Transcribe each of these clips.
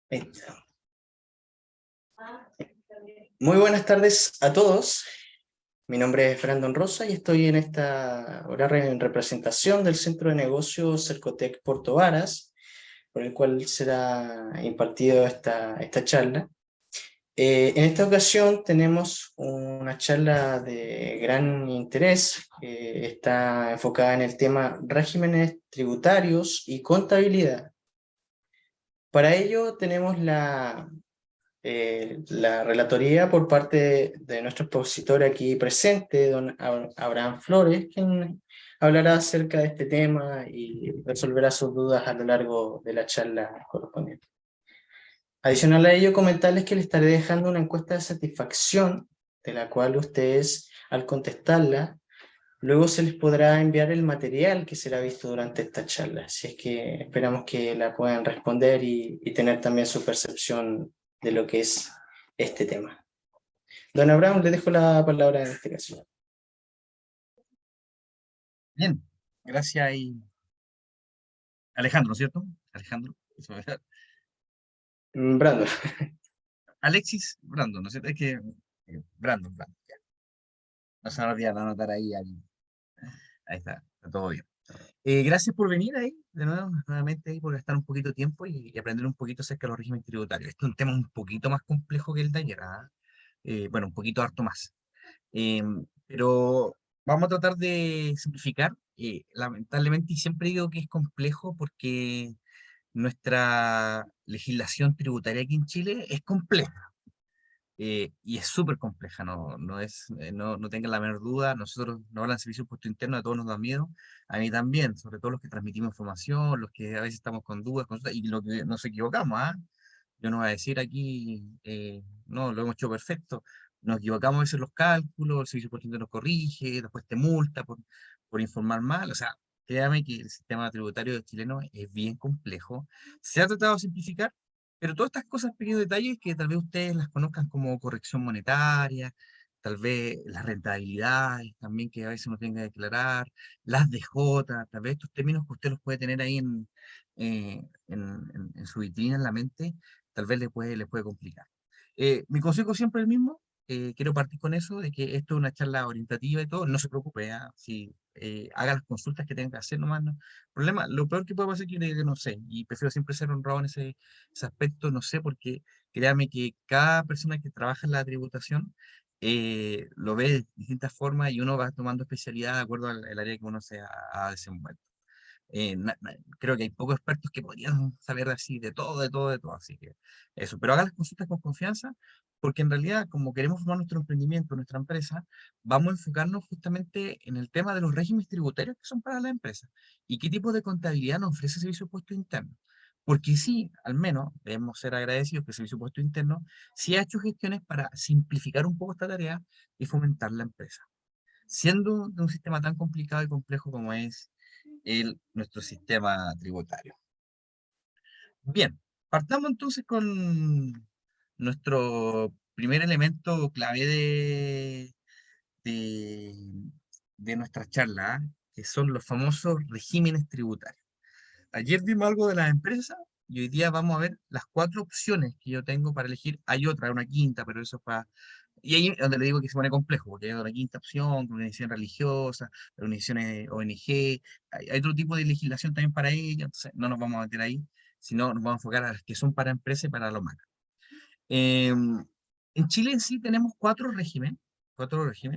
Ahí está. Muy buenas tardes a todos. Mi nombre es Brandon Rosa y estoy en esta hora en representación del Centro de Negocios Cercotec Puerto Varas, por el cual será impartido esta charla. En esta ocasión tenemos una charla de gran interés que está enfocada en el tema regímenes tributarios y contabilidad. Para ello tenemos la relatoría por parte de nuestro expositor aquí presente, don Abraham Flores, quien hablará acerca de este tema y resolverá sus dudas a lo largo de la charla correspondiente. Adicional a ello, comentarles que les estaré dejando una encuesta de satisfacción, de la cual ustedes, al contestarla, luego se les podrá enviar el material que será visto durante esta charla. Así es que esperamos que la puedan responder y tener también su percepción de lo que es este tema. Don Abraham, le dejo la palabra en este caso. Bien, gracias y Alejandro, ¿no es cierto? Alejandro, Brandon. Alexis Brandon, ¿no es cierto? Es que Brandon, ya. No se me olvida anotar ahí está todo bien. Gracias por venir ahí, de nuevo, nuevamente ahí, por gastar un poquito de tiempo y aprender un poquito acerca de los regímenes tributarios. Este es un tema un poquito más complejo que el de ayer, ¿ah? Bueno, un poquito harto más. Pero vamos a tratar de simplificar. Lamentablemente, y siempre digo que es complejo porque nuestra legislación tributaria aquí en Chile es compleja, y es súper compleja, no tengan la menor duda. Nosotros nos hablan de servicio de impuesto interno, a todos nos da miedo, a mí también, sobre todo los que transmitimos información, los que a veces estamos con dudas, y lo que nos equivocamos, ¿ah? Yo no voy a decir aquí, no, lo hemos hecho perfecto. Nos equivocamos a veces en los cálculos, el servicio de impuesto interno nos corrige, después te multa por informar mal. O sea, créame que el sistema tributario chileno es bien complejo. Se ha tratado de simplificar, pero todas estas cosas, pequeños detalles que tal vez ustedes las conozcan como corrección monetaria, tal vez las rentabilidades también que a veces uno tenga que declarar, las DJ, tal vez estos términos que usted los puede tener ahí en su vitrina, en la mente, tal vez le puede complicar. Mi consejo siempre es el mismo. Quiero partir con eso, de que esto es una charla orientativa y todo. No se preocupe, ¿ah? Si haga las consultas que tenga que hacer nomás, no problema. Lo peor que puede pasar es que no sé, y prefiero siempre ser honrado en ese aspecto, no sé, porque créame que cada persona que trabaja en la tributación lo ve de distintas formas y uno va tomando especialidad de acuerdo al área que uno se ha desenvuelto. Creo que hay pocos expertos que podrían saber así de todo, así que eso, pero haga las consultas con confianza, porque en realidad, como queremos formar nuestro emprendimiento, nuestra empresa, vamos a enfocarnos justamente en el tema de los regímenes tributarios que son para la empresa y qué tipo de contabilidad nos ofrece el Servicio de Impuesto Interno. Porque sí, al menos debemos ser agradecidos que el Servicio de Impuesto Interno sí ha hecho gestiones para simplificar un poco esta tarea y fomentar la empresa. Siendo de un sistema tan complicado y complejo como es nuestro sistema tributario. Bien, partamos entonces con nuestro primer elemento clave de, de nuestra charla, ¿ah? Que son los famosos regímenes tributarios. Ayer vimos algo de las empresas y hoy día vamos a ver las cuatro opciones que yo tengo para elegir. Hay otra, una quinta, pero eso es para... Y ahí es donde le digo que se pone complejo, porque hay una quinta opción, organización religiosa, organizaciones ONG, hay otro tipo de legislación también para ello, entonces no nos vamos a meter ahí, sino nos vamos a enfocar a las que son para empresas y para lo macro. En Chile en sí tenemos cuatro regímenes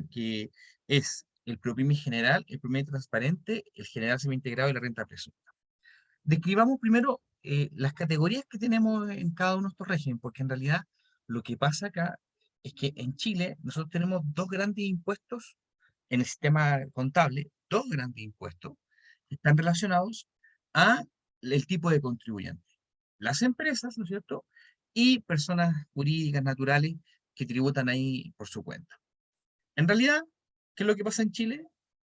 que es el ProPyme general, el ProPyme transparente, el general semi-integrado y la renta presunta. Describamos primero las categorías que tenemos en cada uno de estos regímenes, porque en realidad lo que pasa acá es que en Chile nosotros tenemos dos grandes impuestos en el sistema contable, dos grandes impuestos que están relacionados a el tipo de contribuyente. Las empresas, ¿no es cierto? Y personas jurídicas naturales que tributan ahí por su cuenta. En realidad, ¿qué es lo que pasa en Chile?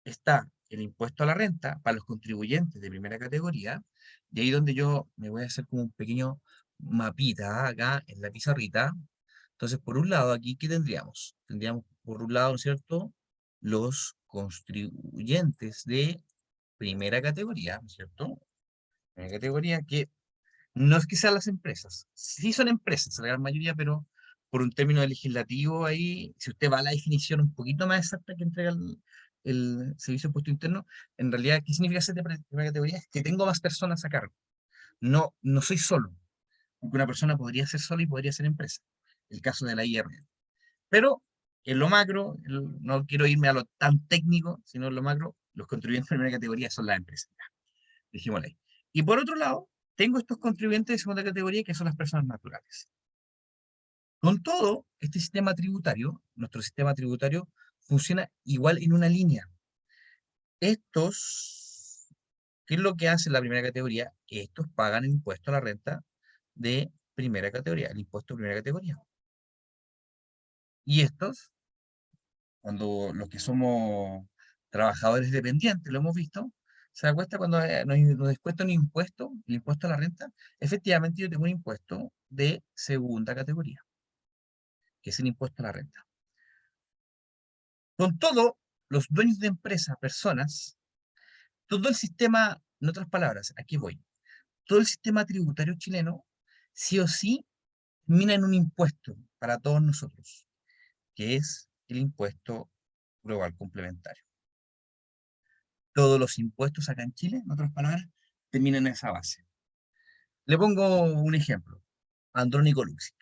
Está el impuesto a la renta para los contribuyentes de primera categoría, y ahí donde yo me voy a hacer como un pequeño mapita acá en la pizarrita. Entonces, por un lado, aquí, ¿qué tendríamos? Tendríamos, por un lado, ¿no es cierto?, los contribuyentes de primera categoría, ¿no es cierto? Primera categoría que No es que sean las empresas, sí son empresas, la gran mayoría, pero por un término legislativo ahí, si usted va a la definición un poquito más exacta que entrega el Servicio de Impuesto Interno, en realidad, ¿qué significa ser de primera categoría? Es que tengo más personas a cargo. No, no soy solo, porque una persona podría ser sola y podría ser empresa. El caso de la IRS. Pero en lo macro, no quiero irme a lo tan técnico, sino en lo macro, los contribuyentes de primera categoría son las empresas. Dijimosle ahí. Y por otro lado, tengo estos contribuyentes de segunda categoría que son las personas naturales. Con todo, este sistema tributario, nuestro sistema tributario, funciona igual en una línea. Estos, ¿qué es lo que hace la primera categoría? Estos pagan el impuesto a la renta de primera categoría, el impuesto de primera categoría. Y estos, cuando los que somos trabajadores dependientes, lo hemos visto, se da cuenta cuando nos descuentan un impuesto, el impuesto a la renta, efectivamente yo tengo un impuesto de segunda categoría, que es el impuesto a la renta. Con todo, los dueños de empresa, personas, todo el sistema, en otras palabras, aquí voy, todo el sistema tributario chileno, sí o sí, termina en un impuesto para todos nosotros, que es el impuesto global complementario. Todos los impuestos acá en Chile, en otras palabras, terminan en esa base. Le pongo un ejemplo. Andrónico Luxic,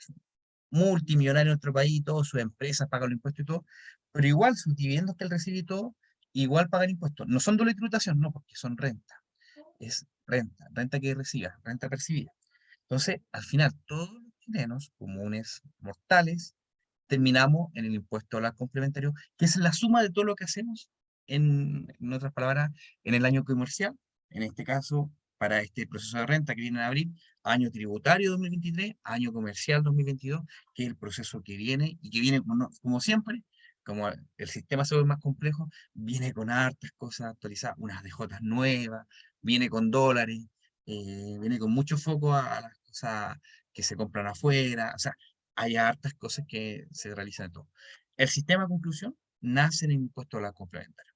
multimillonario en nuestro país, todas sus empresas pagan los impuestos y todo, pero igual sus dividendos que él recibe y todo, igual pagan impuestos. No son doble tributación, no, porque son renta. Es renta, renta que reciba, renta percibida. Entonces, al final, todos los chilenos comunes, mortales, terminamos en el impuesto a la complementario, que es la suma de todo lo que hacemos, en otras palabras, en el año comercial, en este caso, para este proceso de renta que viene en abril, año tributario 2023, año comercial 2022, que es el proceso que viene y que viene como siempre, como el sistema se vuelve más complejo, viene con hartas cosas actualizadas, unas DJs nuevas, viene con dólares, viene con mucho foco a las cosas que se compran afuera, o sea, hay hartas cosas que se realizan en todo. El sistema de conclusión nace en el impuesto a la complementaria.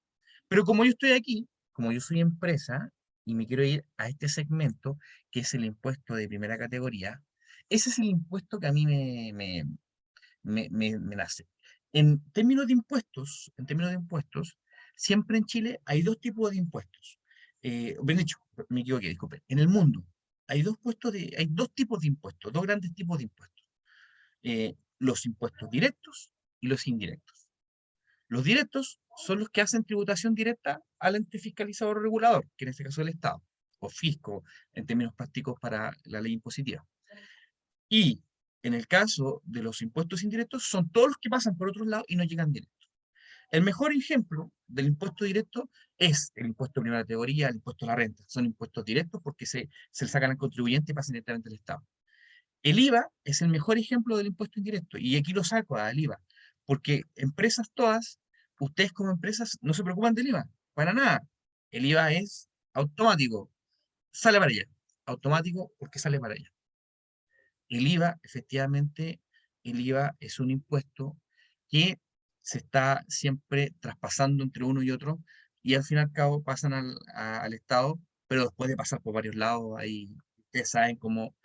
Pero como yo estoy aquí, como yo soy empresa y me quiero ir a este segmento, que es el impuesto de primera categoría, ese es el impuesto que a mí me nace. En términos de impuestos, siempre en Chile hay dos tipos de impuestos. Bien dicho, me equivoqué, disculpe. En el mundo hay dos tipos de impuestos, dos grandes tipos de impuestos. Los impuestos directos y los indirectos. Los directos son los que hacen tributación directa al ente fiscalizador o regulador, que en este caso es el Estado, o fisco, en términos prácticos para la ley impositiva. Y en el caso de los impuestos indirectos, son todos los que pasan por otros lados y no llegan directos. El mejor ejemplo del impuesto directo es el impuesto de primera categoría, el impuesto a la renta. Son impuestos directos porque se le sacan al contribuyente y pasan directamente al Estado. El IVA es el mejor ejemplo del impuesto indirecto, y aquí lo saco al IVA, porque empresas todas, ustedes como empresas no se preocupan del IVA, para nada. El IVA es automático, sale para allá, automático porque sale para allá. El IVA, efectivamente, el IVA es un impuesto que se está siempre traspasando entre uno y otro, y al fin y al cabo pasan al Estado, pero después de pasar por varios lados, ahí ustedes saben cómo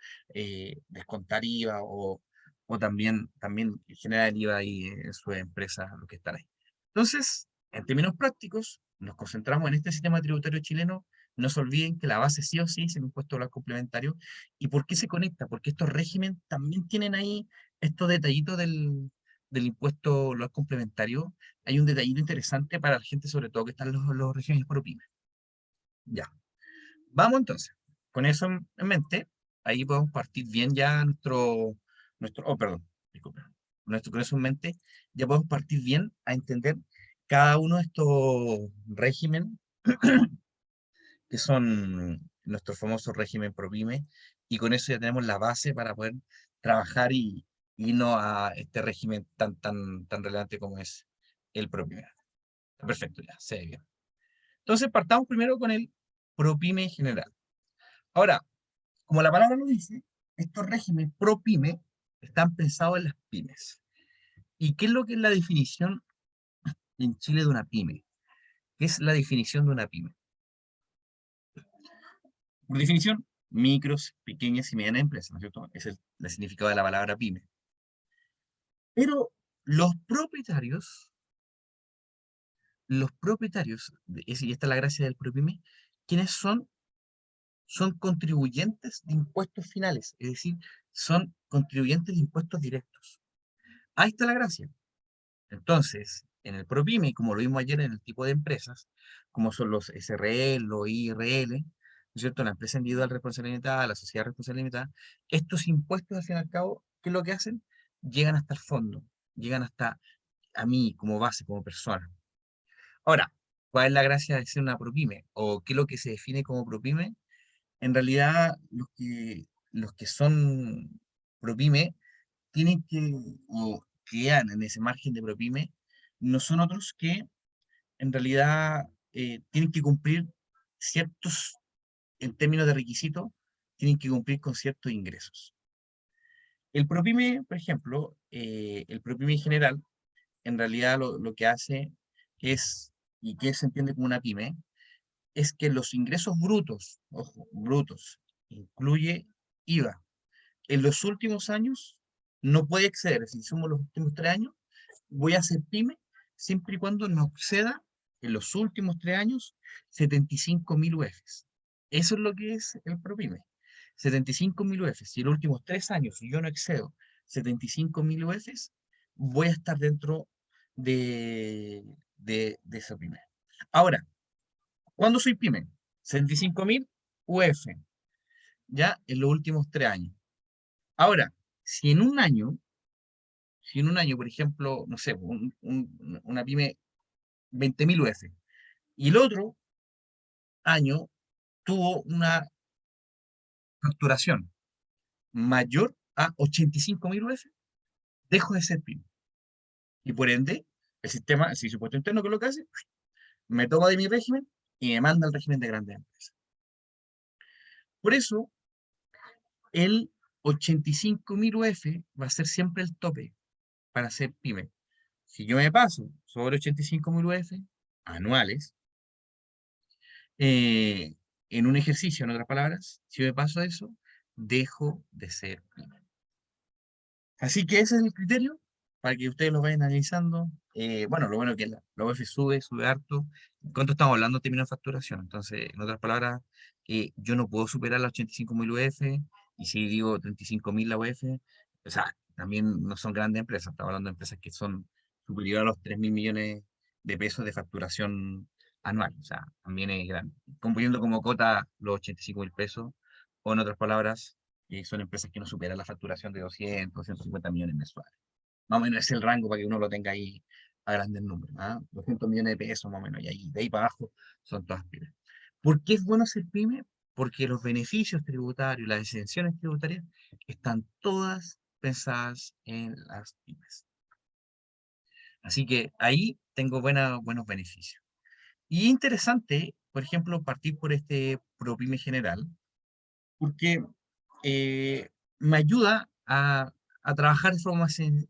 descontar IVA o también generar el IVA ahí en sus empresas, los que están ahí. Entonces, en términos prácticos, nos concentramos en este sistema tributario chileno. No se olviden que la base sí o sí es el impuesto al complementario. ¿Y por qué se conecta? Porque estos regímenes también tienen ahí estos detallitos del impuesto lo complementario. Hay un detallito interesante para la gente, sobre todo que están los regímenes por pymes. Ya. Vamos entonces. Con eso en mente, ahí podemos partir bien ya oh, perdón, disculpe. Con eso en mente, ya podemos partir bien a entender cada uno de estos regímenes que son nuestro famoso régimen PROPYME, y con eso ya tenemos la base para poder trabajar y irnos a este régimen tan relevante como es el PROPYME. Perfecto, ya, se ve bien. Entonces partamos primero con el PROPYME en general. Ahora, como la palabra lo dice, estos regímenes PROPYME están pensados en las pymes. ¿Y qué es lo que es la definición en Chile de una pyme? ¿Qué es la definición de una pyme? Por definición, micros, pequeñas y medianas empresas, ¿no es cierto? Es el significado de la palabra pyme. Pero los propietarios, y esta es la gracia del ProPyme, quienes son contribuyentes de impuestos finales, es decir, son contribuyentes de impuestos directos. Ahí está la gracia. Entonces, en el ProPyme, como lo vimos ayer en el tipo de empresas, como son los SRL, los IRL, ¿no es cierto? La empresa individual responsabilidad limitada, la sociedad responsabilidad limitada, estos impuestos, al fin y al cabo, ¿qué es lo que hacen? Llegan hasta el fondo, llegan hasta a mí como base, como persona. Ahora, ¿cuál es la gracia de ser una ProPyme? ¿O qué es lo que se define como ProPyme? En realidad, los que son ProPyme tienen que, o quedan en ese margen de ProPyme, no son otros que en realidad tienen que cumplir ciertos, en términos de requisitos, tienen que cumplir con ciertos ingresos. El ProPyme, por ejemplo, el ProPyme en general, en realidad lo que hace es, y que se entiende como una pyme, es que los ingresos brutos, ojo, brutos, incluye IVA, en los últimos años no puede exceder, si somos los últimos 3 años, voy a hacer pyme siempre y cuando no exceda en los últimos 3 años 75.000 UFs. Eso es lo que es el ProPyme. 75.000 UFs. Si en los últimos 3 años yo no excedo 75.000 UFs, voy a estar dentro de esa pyme. Ahora, ¿cuándo soy pyme? 75.000 UF, ya en los últimos 3 años. Ahora, si en un año, por ejemplo, no sé, una pyme 20.000 UF, y el otro año tuvo una facturación mayor a 85.000 UF, dejo de ser pyme. Y por ende, el sistema, el servicio de impuesto interno, que es lo que hace, me toma de mi régimen y me manda al régimen de grandes empresas. Por eso, el 85.000 UF va a ser siempre el tope para ser pyme. Si yo me paso sobre 85.000 UF anuales, eh, en un ejercicio, en otras palabras, si me paso eso, dejo de ser pyme. Así que ese es el criterio para que ustedes lo vayan analizando. Bueno, lo bueno es que la UF sube harto. ¿Cuánto estamos hablando en términos de facturación? Entonces, en otras palabras, yo no puedo superar las 85.000 UF, y si digo 35.000 la UF, o sea, también no son grandes empresas, estamos hablando de empresas que son superiores a los 3.000 millones de pesos de facturación anual, o sea, también es grande. Componiendo como cota los 85.000 pesos, o en otras palabras, son empresas que no superan la facturación de 200, 150 millones mensuales. Más o menos es el rango para que uno lo tenga ahí a grandes números. 200 millones de pesos más o menos, y ahí, de ahí para abajo son todas pymes. ¿Por qué es bueno ser pyme? Porque los beneficios tributarios, las exenciones tributarias, están todas pensadas en las pymes. Así que ahí tengo buenos beneficios. Y interesante, por ejemplo, partir por este ProPyme general, porque me ayuda a trabajar de forma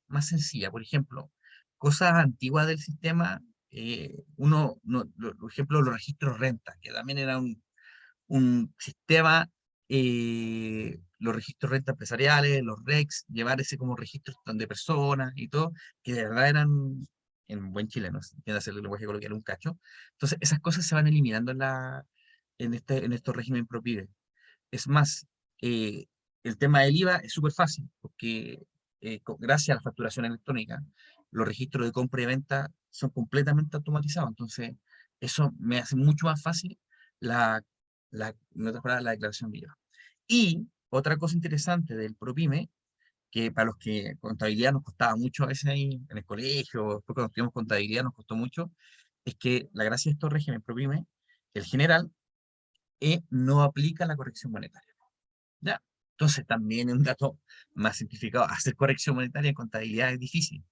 más sencilla. Por ejemplo, cosas antiguas del sistema, por ejemplo, los registros renta, que también era un sistema, los registros renta empresariales, los REX, llevar ese como registros de personas y todo, que de verdad eran, en buen chileno, tiene hacer el lenguaje coloquial un cacho. Entonces, esas cosas se van eliminando en estos regímenes ProPyme. Es más, eh, el tema del IVA es súper fácil, porque gracias a la facturación electrónica, los registros de compra y venta son completamente automatizados. Entonces, eso me hace mucho más fácil en otras palabras, la declaración de IVA. Y otra cosa interesante del ProPyme, que para los que contabilidad nos costaba mucho a veces ahí en el colegio, después cuando estudiamos contabilidad nos costó mucho, es que la gracia de estos regímenes ProPyme, el general, no aplica la corrección monetaria. ¿Ya? Entonces también es un dato más simplificado. Hacer corrección monetaria en contabilidad es difícil.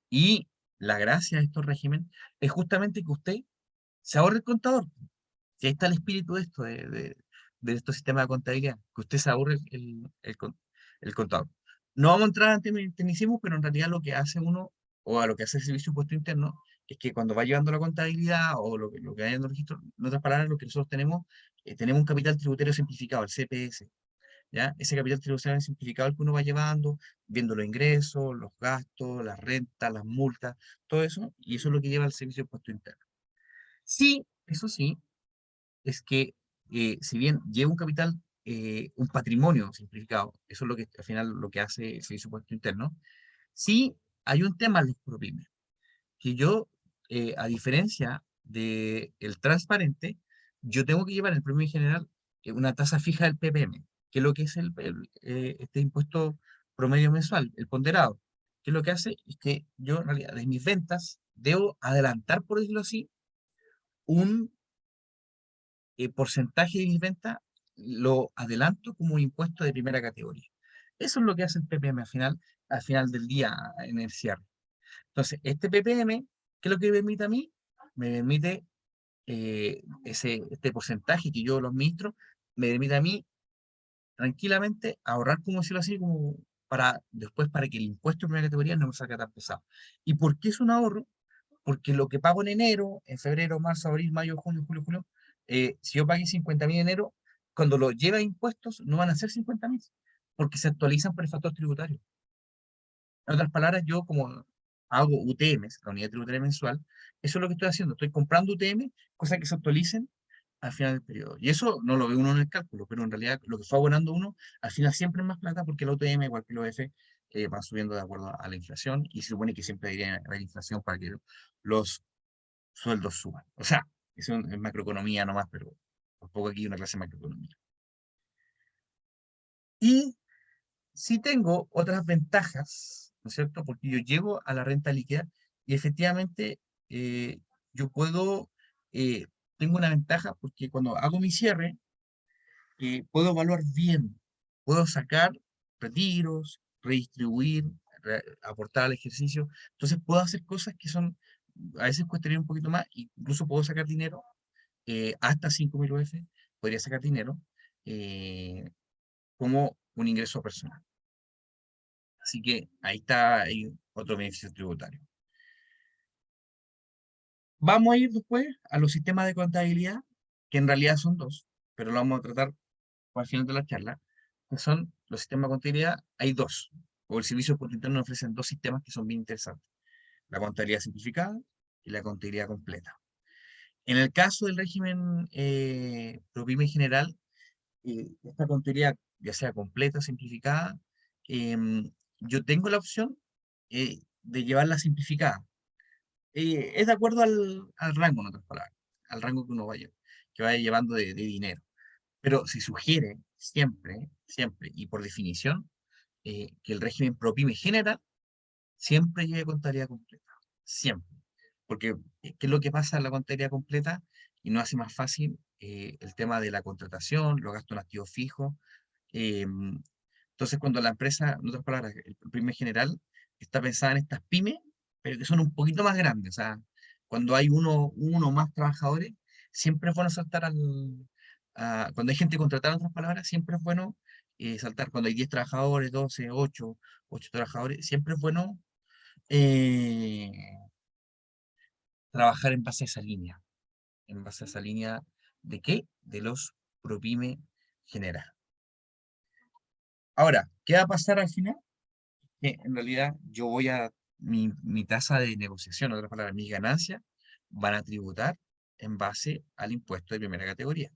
Y la gracia de estos regímenes es justamente que usted se ahorre el contador. Si ahí está el espíritu de esto, de estos sistemas de contabilidad, que usted se ahorre el contador. No vamos a entrar en tecnicismo, pero en realidad lo que hace uno, o a lo que hace el Servicio de Impuesto Interno, es que cuando va llevando la contabilidad, o lo que hay en el registro, en otras palabras, lo que nosotros tenemos un capital tributario simplificado, el CPS. ¿ya? Ese capital tributario simplificado el que uno va llevando, viendo los ingresos, los gastos, las rentas, las multas, todo eso, y eso es lo que lleva al servicio de impuesto interno. Sí, eso sí, es que si bien lleva un capital, un patrimonio simplificado, eso es lo que al final lo que hace el servicio de impuesto interno, sí hay un tema en los ProPymes, que yo, a diferencia del transparente, yo tengo que llevar en el premio general una tasa fija del PPM, que es lo que es este impuesto promedio mensual, el ponderado, que lo que hace es que yo en realidad de mis ventas debo adelantar, por decirlo así, un porcentaje de mis ventas, lo adelanto como un impuesto de primera categoría. Eso es lo que hace el PPM al final del día en el cierre. Entonces, este PPM, ¿qué es lo que me permite a mí? Me permite este porcentaje que yo lo administro, me permite a mí tranquilamente ahorrar, como decirlo así, como para después para que el impuesto de primera categoría no me salga tan pesado. ¿Y por qué es un ahorro? Porque lo que pago en enero, en febrero, marzo, abril, mayo, junio, julio, julio, si yo pagué 50.000 en enero, cuando lo lleve a impuestos no van a ser 50.000, porque se actualizan por el factor tributario. En otras palabras, yo como hago UTMs, la unidad tributaria mensual, eso es lo que estoy haciendo. Estoy comprando UTM, cosas que se actualicen al final del periodo. Y eso no lo ve uno en el cálculo, pero en realidad lo que fue abonando uno, al final siempre es más plata porque el UTM, igual que el OF, van subiendo de acuerdo a la inflación y se supone que siempre debería haber inflación para que los sueldos suban. O sea, eso es macroeconomía nomás, pero tampoco aquí hay una clase de macroeconomía. Y sí tengo otras ventajas, ¿no es cierto? Porque yo llego a la renta líquida y efectivamente eh, yo puedo, eh, tengo una ventaja porque cuando hago mi cierre, puedo evaluar bien, puedo sacar retiros, redistribuir, aportar al ejercicio. Entonces puedo hacer cosas que son, a veces cuestaría un poquito más, incluso puedo sacar dinero, hasta 5.000 UF, podría sacar dinero eh, como un ingreso personal. Así que ahí está ahí otro beneficio tributario. Vamos a ir después a los sistemas de contabilidad, que en realidad son dos, pero lo vamos a tratar al final de la charla, que son los sistemas de contabilidad. Hay dos, o el servicio de impuesto interno nos ofrecen dos sistemas que son bien interesantes, la contabilidad simplificada y la contabilidad completa. En el caso del régimen ProPyme general, esta contabilidad, ya sea completa o simplificada, yo tengo la opción de llevarla simplificada. Es de acuerdo al rango, en otras palabras, al rango que uno vaya, que vaya llevando de dinero. Pero se sugiere siempre, siempre, y por definición, que el régimen ProPyme general siempre lleve contabilidad completa. Siempre. Porque, ¿qué es lo que pasa en la contabilidad completa? Y no hace más fácil el tema de la contratación, los gastos en activos fijos. eh, entonces, cuando la empresa, en otras palabras, el ProPyme general está pensada en estas pymes, pero que son un poquito más grandes. O sea, cuando hay uno o más trabajadores, siempre es bueno saltar cuando hay gente contratada, en otras palabras, siempre es bueno saltar. Cuando hay 10 trabajadores, 12, 8 trabajadores, siempre es bueno eh, trabajar en base a esa línea. ¿En base a esa línea de qué? De los ProPyme general. Ahora, ¿qué va a pasar al final? Que en realidad yo mi tasa de negociación, en otras palabras, mis ganancias, van a tributar en base al impuesto de primera categoría.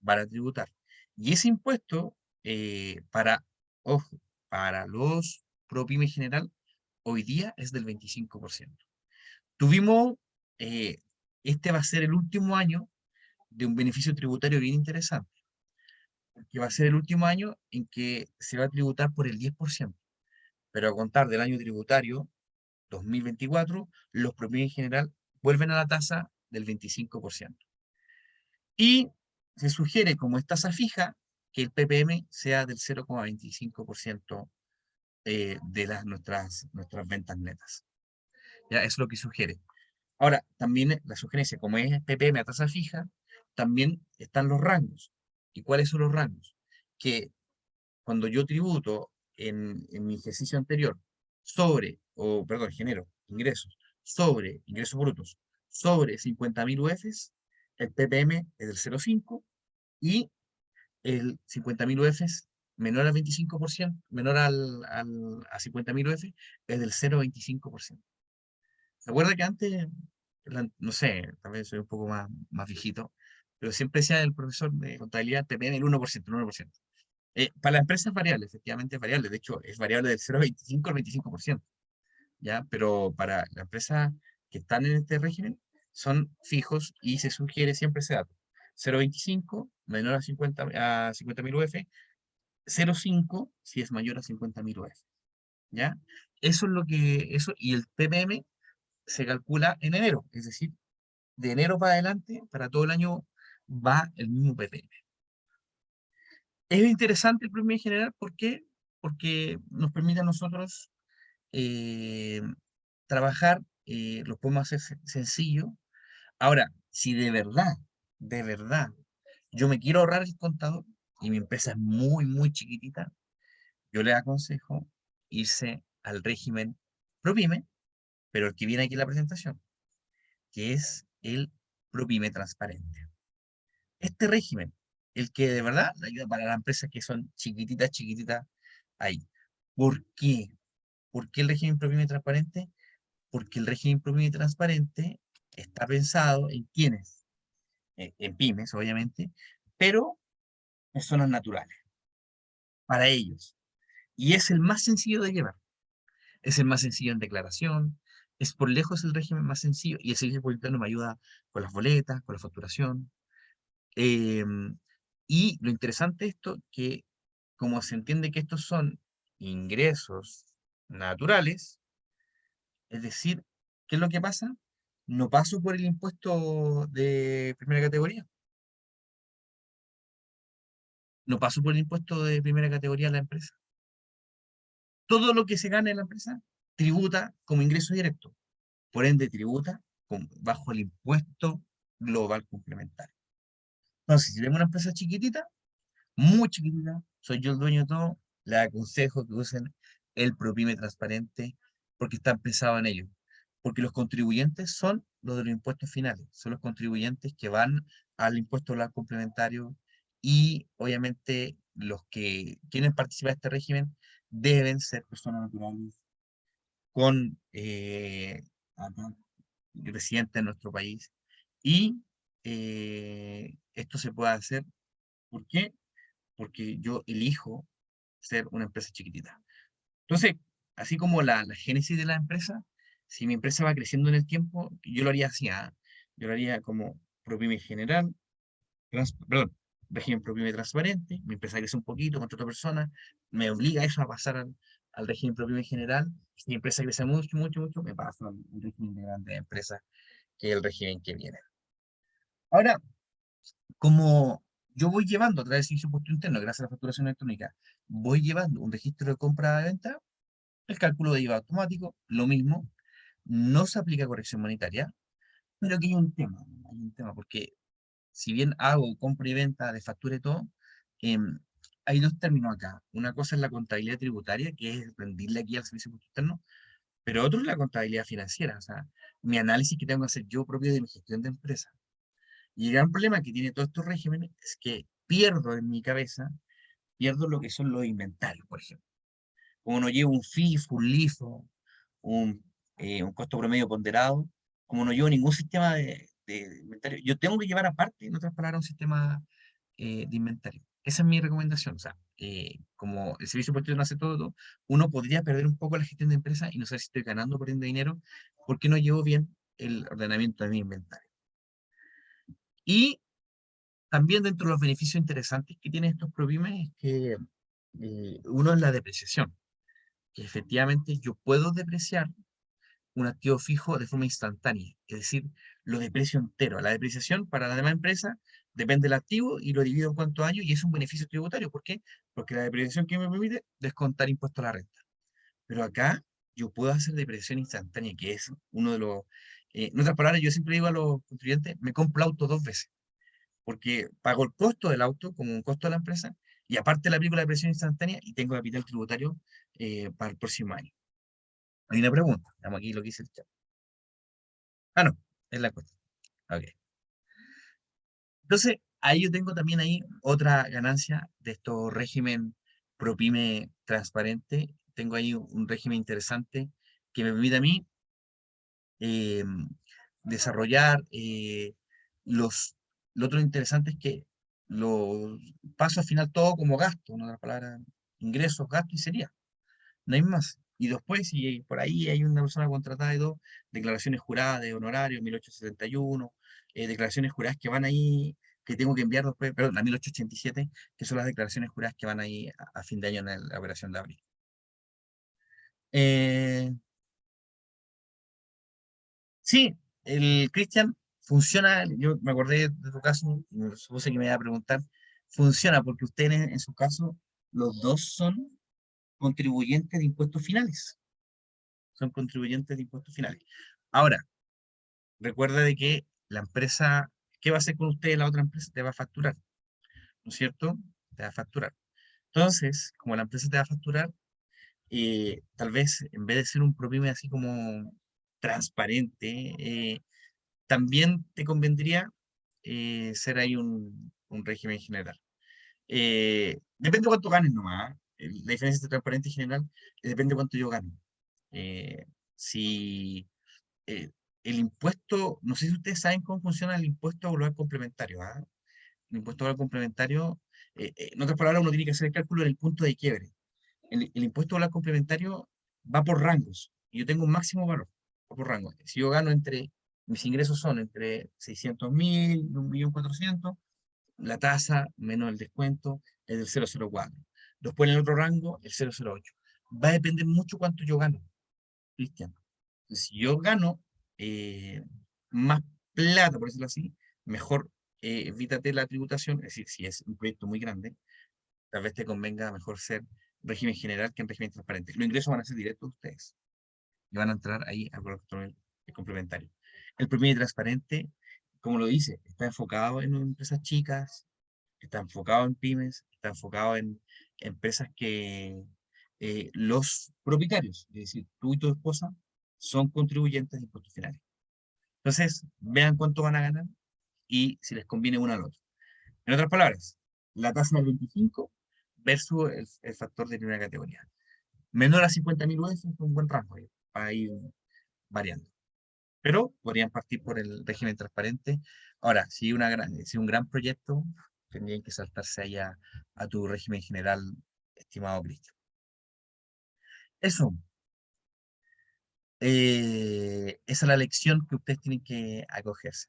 Van a tributar. Y ese impuesto, ojo, para los ProPyme general, hoy día es del 25%. Tuvimos, eh, este va a ser el último año de un beneficio tributario bien interesante, que va a ser el último año en que se va a tributar por el 10%, pero a contar del año tributario 2024, los promedios en general vuelven a la tasa del 25%. Y se sugiere, como es tasa fija, que el PPM sea del 0,25% de nuestras ventas netas. Ya, es lo que sugiere. Ahora, también la sugerencia, como es PPM a tasa fija, también están los rangos. ¿Y cuáles son los rangos? Que cuando yo tributo en mi ejercicio anterior genero ingresos sobre ingresos brutos sobre 50.000 UFs, el PPM es del 0,5 y el 50.000 UFs menor al 25%, menor a 50.000 UF, es del 0,25%. ¿Se acuerda que antes, no sé, tal vez soy un poco más viejito, pero siempre decía el profesor de contabilidad, te piden el 1%, el 1%. Para la empresa es variable, efectivamente es variable, de hecho es variable del 0,25 al 25%, ¿ya? Pero para la empresa que están en este régimen son fijos y se sugiere siempre ese dato. 0,25 menor a 50.000 UF, 0,5 si es mayor a 50.000 UF, ¿ya? Eso es lo que, eso, y el PPM se calcula en enero, es decir, de enero para adelante, para todo el año va el mismo PPM. Es interesante el PPM en general, ¿por qué? Porque nos permite a nosotros eh, trabajar, lo podemos hacer sencillo. Ahora, si de verdad, yo me quiero ahorrar el contador y mi empresa es muy, muy chiquitita, yo le aconsejo irse al régimen ProPyme, pero el que viene aquí en la presentación, que es el ProPyme transparente. Este régimen, el que de verdad le ayuda para las empresas que son chiquititas, chiquititas, ahí. ¿Por qué? ¿Por qué el régimen ProPyme transparente? Porque el régimen ProPyme transparente está pensado en quienes, en pymes, obviamente, pero personas naturales, para ellos. Y es el más sencillo de llevar. Es el más sencillo en declaración, es por lejos el régimen más sencillo y el servicio por interno me ayuda con las boletas, con la facturación. Y lo interesante de esto, que como se entiende que estos son ingresos naturales, es decir, ¿qué es lo que pasa? No paso por el impuesto de primera categoría. No paso por el impuesto de primera categoría a la empresa. Todo lo que se gane en la empresa tributa como ingreso directo. Por ende, tributa bajo el impuesto global complementario. Entonces, si tengo una empresa chiquitita, muy chiquitita, soy yo el dueño de todo, les aconsejo que usen el ProPyme transparente porque están pensados en ello. Porque los contribuyentes son los de los impuestos finales, son los contribuyentes que van al impuesto global complementario y obviamente los que quieren participar de este régimen deben ser personas naturales con acá, residentes en nuestro país. Y esto se puede hacer, ¿por qué? Porque yo elijo ser una empresa chiquitita. Entonces, así como la génesis de la empresa, si mi empresa va creciendo en el tiempo, yo lo haría así, ¿ah? Yo lo haría como ProPyme general, perdón, régimen ProPyme transparente, mi empresa crece un poquito con otra persona, me obliga eso a pasar al régimen ProPyme general, si mi empresa crece mucho, mucho, mucho, me paso al régimen de grandes empresas, que es el régimen que viene. Ahora, como yo voy llevando a través del servicio de impuesto interno, gracias a la facturación electrónica, voy llevando un registro de compra-venta, el cálculo de IVA automático, lo mismo, no se aplica corrección monetaria, pero aquí hay un tema, porque si bien hago compra y venta de factura y todo, em, hay dos términos acá. Una cosa es la contabilidad tributaria, que es rendirle aquí al servicio de impuesto interno, pero otro es la contabilidad financiera, o sea, mi análisis que tengo que hacer yo propio de mi gestión de empresa. Y el gran problema que tiene todos estos regímenes es que pierdo en mi cabeza, pierdo lo que son los inventarios, por ejemplo. Como no llevo un FIFO, un LIFO, un costo promedio ponderado, como no llevo ningún sistema de inventario, yo tengo que llevar aparte, en otras palabras, un sistema de inventario. Esa es mi recomendación. O sea, como el servicio por no hace todo, uno podría perder un poco la gestión de empresa y no saber si estoy ganando o perdiendo dinero porque no llevo bien el ordenamiento de mi inventario. Y también dentro de los beneficios interesantes que tienen estos ProPymes es que uno es la depreciación, que efectivamente yo puedo depreciar un activo fijo de forma instantánea, es decir, lo deprecio entero. La depreciación para la demás empresa depende del activo y lo divido en cuántos años y es un beneficio tributario. ¿Por qué? Porque la depreciación que me permite descontar impuestos a la renta. Pero acá yo puedo hacer depreciación instantánea, que es uno de los... en otras palabras, yo siempre digo a los contribuyentes, me compro el auto dos veces, porque pago el costo del auto como un costo de la empresa y aparte le aplico la depreciación instantánea y tengo capital tributario para el próximo año. Hay una pregunta, estamos aquí lo que dice el chat. Ah, no, es la cuestión. Ok. Entonces, ahí yo tengo también ahí otra ganancia de estos régimen ProPyme transparente. Tengo ahí un régimen interesante que me permite a mí eh, desarrollar los... Lo otro interesante es que lo paso al final todo como gasto, una de las palabras, ingresos, gasto y sería, no hay más. Y después, si por ahí hay una persona contratada y dos, declaraciones juradas de honorario, 1871, declaraciones juradas que van ahí, que tengo que enviar después, perdón, la 1887, que son las declaraciones juradas que van ahí a fin de año en la operación de abril. Eh, sí, el Christian funciona, yo me acordé de tu caso, y me supuse que me iba a preguntar, funciona porque ustedes en su caso, los dos son contribuyentes de impuestos finales, son contribuyentes de impuestos finales. Ahora, recuerda de que la empresa, ¿qué va a hacer con usted la otra empresa? Te va a facturar, ¿no es cierto? Te va a facturar. Entonces, como la empresa te va a facturar, tal vez en vez de ser un ProPyme así como transparente, también te convendría ser ahí un régimen general. Depende de cuánto ganes nomás. La diferencia entre transparente y general depende de cuánto yo gano. Eh, si eh, el impuesto, no sé si ustedes saben cómo funciona el impuesto global complementario. ¿Ah? El impuesto global complementario, en otras palabras, uno tiene que hacer el cálculo en el punto de quiebre. El impuesto global complementario va por rangos y yo tengo un máximo valor, va por rango. Si yo gano entre, mis ingresos son entre 600.000 y 1.400.000, la tasa menos el descuento es del 0,04. Después en el otro rango, el 0,08. Va a depender mucho cuánto yo gano, Cristian. Si yo gano eh, más plata, por decirlo así, mejor evítate la tributación, es decir, si es un proyecto muy grande, tal vez te convenga mejor ser régimen general que en régimen transparente. Los ingresos van a ser directos a ustedes y van a entrar ahí al control complementario. El premio transparente, como lo dice, está enfocado en empresas chicas, está enfocado en pymes, está enfocado en empresas que los propietarios, es decir, tú y tu esposa, son contribuyentes de impuestos finales. Entonces, vean cuánto van a ganar y si les conviene uno al otro. En otras palabras, la tasa del 25 versus el factor de primera categoría. Menor a 50.000 UF es un buen rango ahí, para ir variando. Pero podrían partir por el régimen transparente. Ahora, si un gran proyecto, tendrían que saltarse allá a tu régimen general, estimado Cristian. Eso, esa es la lección que ustedes tienen que acogerse.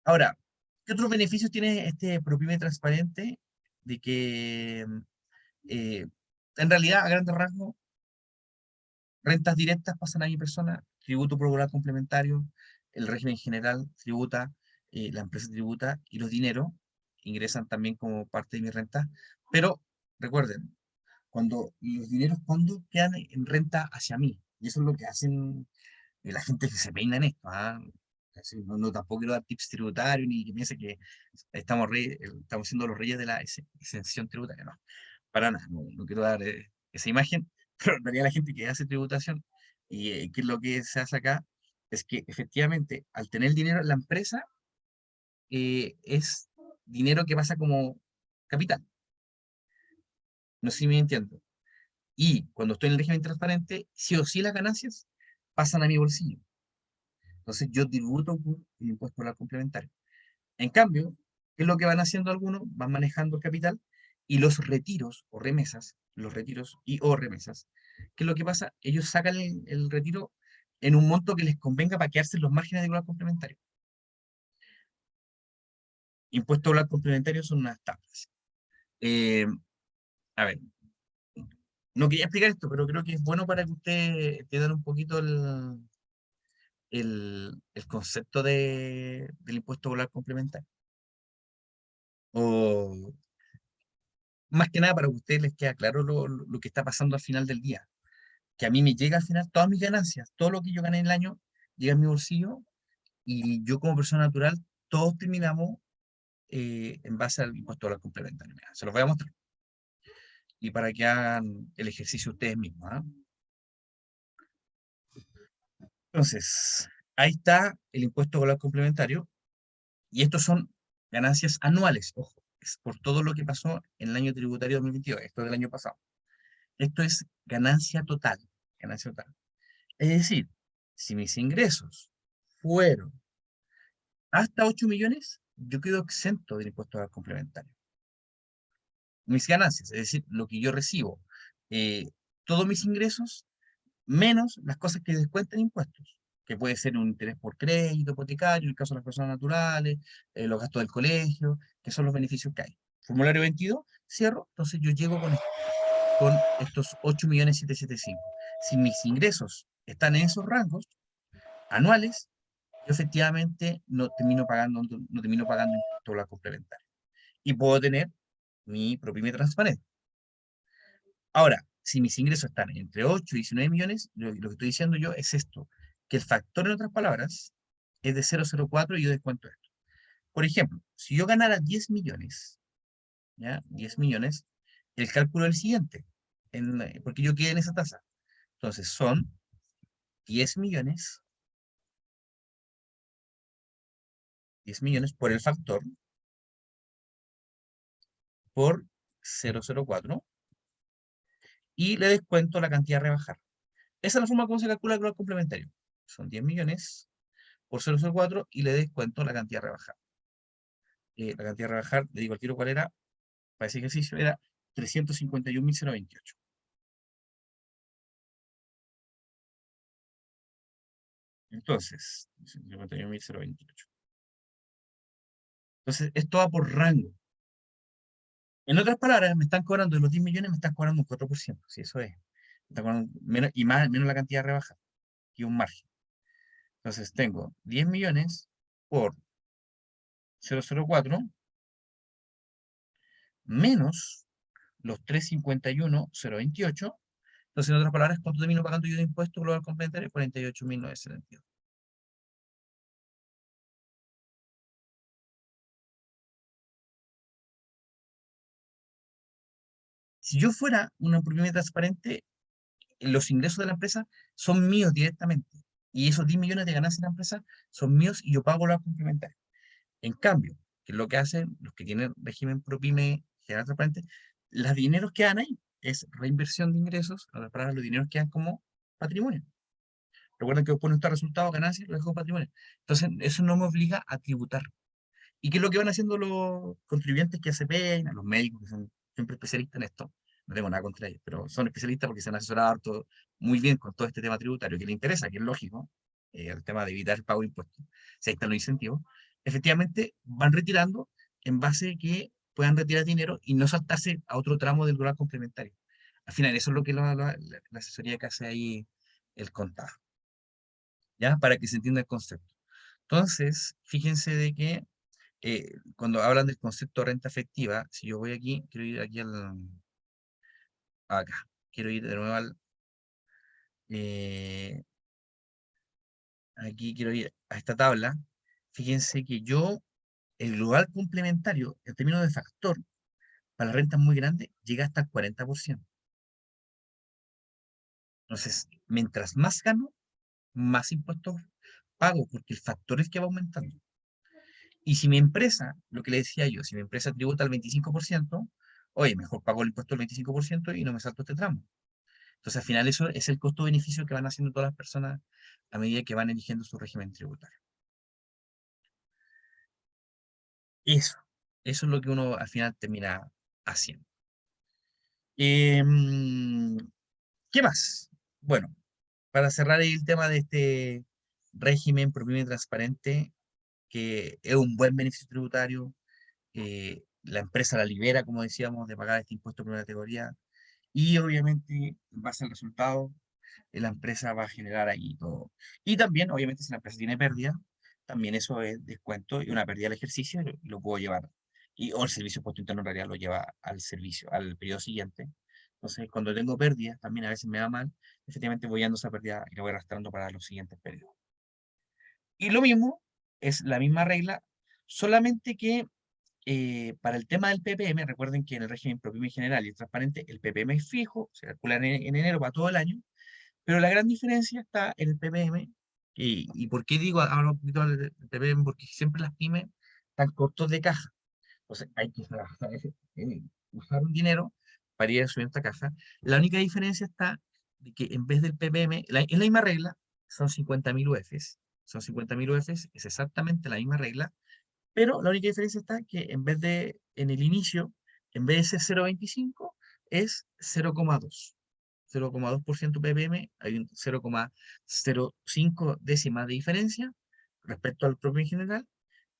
Ahora, ¿qué otros beneficios tiene este ProPyme transparente? De que, eh, en realidad, a grandes rasgos, rentas directas pasan a mi persona, tributo popular complementario, el régimen general tributa, la empresa tributa y los dineros ingresan también como parte de mi renta. Pero recuerden, cuando los dineros cuando quedan en renta hacia mí, y eso es lo que hacen la gente que se peina en esto. ¿Ah? Así, no, tampoco quiero dar tips tributarios ni que piense que estamos siendo los reyes de la exención tributaria. No, para nada, no quiero dar esa imagen, pero en realidad la gente que hace tributación y qué es lo que se hace acá es que efectivamente al tener el dinero en la empresa es dinero que pasa como capital. No sé si me entiendo. Y cuando estoy en el régimen transparente, sí o sí las ganancias pasan a mi bolsillo. Entonces yo tributo por el impuesto a la complementario. En cambio, ¿qué es lo que van haciendo algunos? Van manejando el capital y los retiros o remesas, los retiros y o remesas, ¿qué es lo que pasa? Ellos sacan el retiro en un monto que les convenga para quedarse en los márgenes de dólar complementario. Impuesto dólar complementario son unas tablas. Eh, a ver, no quería explicar esto, pero creo que es bueno para que ustedes entiendan un poquito el concepto del impuesto dólar complementario. O más que nada para que a ustedes les quede claro lo que está pasando al final del día. Que a mí me llega al final todas mis ganancias, todo lo que yo gané en el año, llega a mi bolsillo y yo como persona natural, todos terminamos en base al impuesto a la complementaria. Mira, se los voy a mostrar. Y para que hagan el ejercicio ustedes mismos. ¿Ah? Entonces, ahí está el impuesto a complementario. Y estos son ganancias anuales, ojo, es por todo lo que pasó en el año tributario 2022, esto del año pasado. Esto es ganancia total, ganancia total. Es decir, si mis ingresos fueron hasta 8 millones, yo quedo exento del impuesto al complementario. Mis ganancias, es decir, lo que yo recibo, eh, todos mis ingresos, menos las cosas que descuentan impuestos, que puede ser un interés por crédito hipotecario, en el caso de las personas naturales, los gastos del colegio, que son los beneficios que hay. Formulario 22, cierro, entonces yo llego con estos 8.775.000. Si mis ingresos están en esos rangos anuales, yo efectivamente no termino pagando impuesto a la complementaria. Y puedo tener mi propia transparente. Ahora, si mis ingresos están entre 8 y 19 millones, lo que estoy diciendo yo es esto, que el factor, en otras palabras, es de 0,04 y yo descuento esto. Por ejemplo, si yo ganara 10 millones, ¿ya? 10 millones, el cálculo es el siguiente, porque yo quedé en esa tasa. Entonces son 10 millones, 10 millones por el factor, por 0,04, y le descuento la cantidad a rebajar. Esa es la forma como se calcula el valor complementario. Son 10 millones por 0,04 y le descuento la cantidad a rebajar. La cantidad a rebajar, le digo al tiro cuál era, para ese ejercicio, era 351.028. Entonces, 351.028. Entonces, esto va por rango. En otras palabras, me están cobrando de los 10 millones, me están cobrando un 4%. Si eso es. Me están cobrando menos, y menos la cantidad de rebaja, y un margen. Entonces, tengo 10 millones por 0,04 menos los 351.028. Entonces, en otras palabras, ¿cuánto termino pagando yo de impuesto global complementario? 48.972. Si yo fuera una propiedad transparente, los ingresos de la empresa son míos directamente. Y esos 10 millones de ganancias de la empresa son míos y yo pago los complementarios. En cambio, que es lo que hacen los que tienen régimen ProPyme general transparente, los dineros que dan ahí es reinversión de ingresos, en otras palabras, los dineros quedan como patrimonio. Recuerden que después no está resultado, ganancia, lo dejo como patrimonio. Entonces, eso no me obliga a tributar. ¿Y qué es lo que van haciendo los contribuyentes que ACP, los médicos que son siempre especialistas en esto? No tengo nada contra ellos, pero son especialistas porque se han asesorado harto, muy bien con todo este tema tributario, que les interesa, que es lógico, el tema de evitar el pago de impuestos. Si ahí están los incentivos. Efectivamente, van retirando en base a que puedan retirar dinero y no saltarse a otro tramo del global complementario. Al final, eso es lo que la asesoría que hace ahí el contado, ¿ya? Para que se entienda el concepto. Entonces, fíjense de que cuando hablan del concepto de renta efectiva, si yo voy aquí, quiero ir aquí acá, quiero ir de nuevo eh, aquí quiero ir a esta tabla, fíjense que el global complementario, en términos de factor, para las rentas muy grandes, llega hasta el 40%. Entonces, mientras más gano, más impuestos pago, porque el factor es que va aumentando. Y si mi empresa, lo que le decía yo, si mi empresa tributa al 25%, oye, mejor pago el impuesto del 25% y no me salto este tramo. Entonces, al final, eso es el costo-beneficio que van haciendo todas las personas a medida que van eligiendo su régimen tributario. Eso, eso es lo que uno al final termina haciendo. Em, ¿Qué más? Bueno, para cerrar el tema de este régimen propio transparente, que es un buen beneficio tributario, la empresa la libera, como decíamos, de pagar este impuesto de primera categoría, y obviamente, en base al resultado, la empresa va a generar ahí todo. Y también, obviamente, si la empresa tiene pérdida, también eso es descuento y una pérdida al ejercicio lo puedo llevar. O el servicio de impuesto interno en realidad lo lleva al servicio, al periodo siguiente. Entonces, cuando tengo pérdida, también a veces me va mal, efectivamente voy dando esa pérdida y la voy arrastrando para los siguientes periodos. Y lo mismo, es la misma regla, solamente que para el tema del PPM, recuerden que en el régimen ProPyme general y transparente, el PPM es fijo, se calcula en enero para todo el año, pero la gran diferencia está en el PPM. ¿Y por qué digo ahora un poquito del PPM? Porque siempre las pymes están cortos de caja. Entonces hay que usar un dinero para ir subiendo esta caja. La única diferencia está de que en vez del ppm, en la misma regla, son 50.000 UFs. Son 50.000 UFs, es exactamente la misma regla, pero la única diferencia está que en vez de, en el inicio, en vez de ser 0,25, es 0,2. 0,2% ppm, hay un 0,05 décimas de diferencia respecto al propio en general,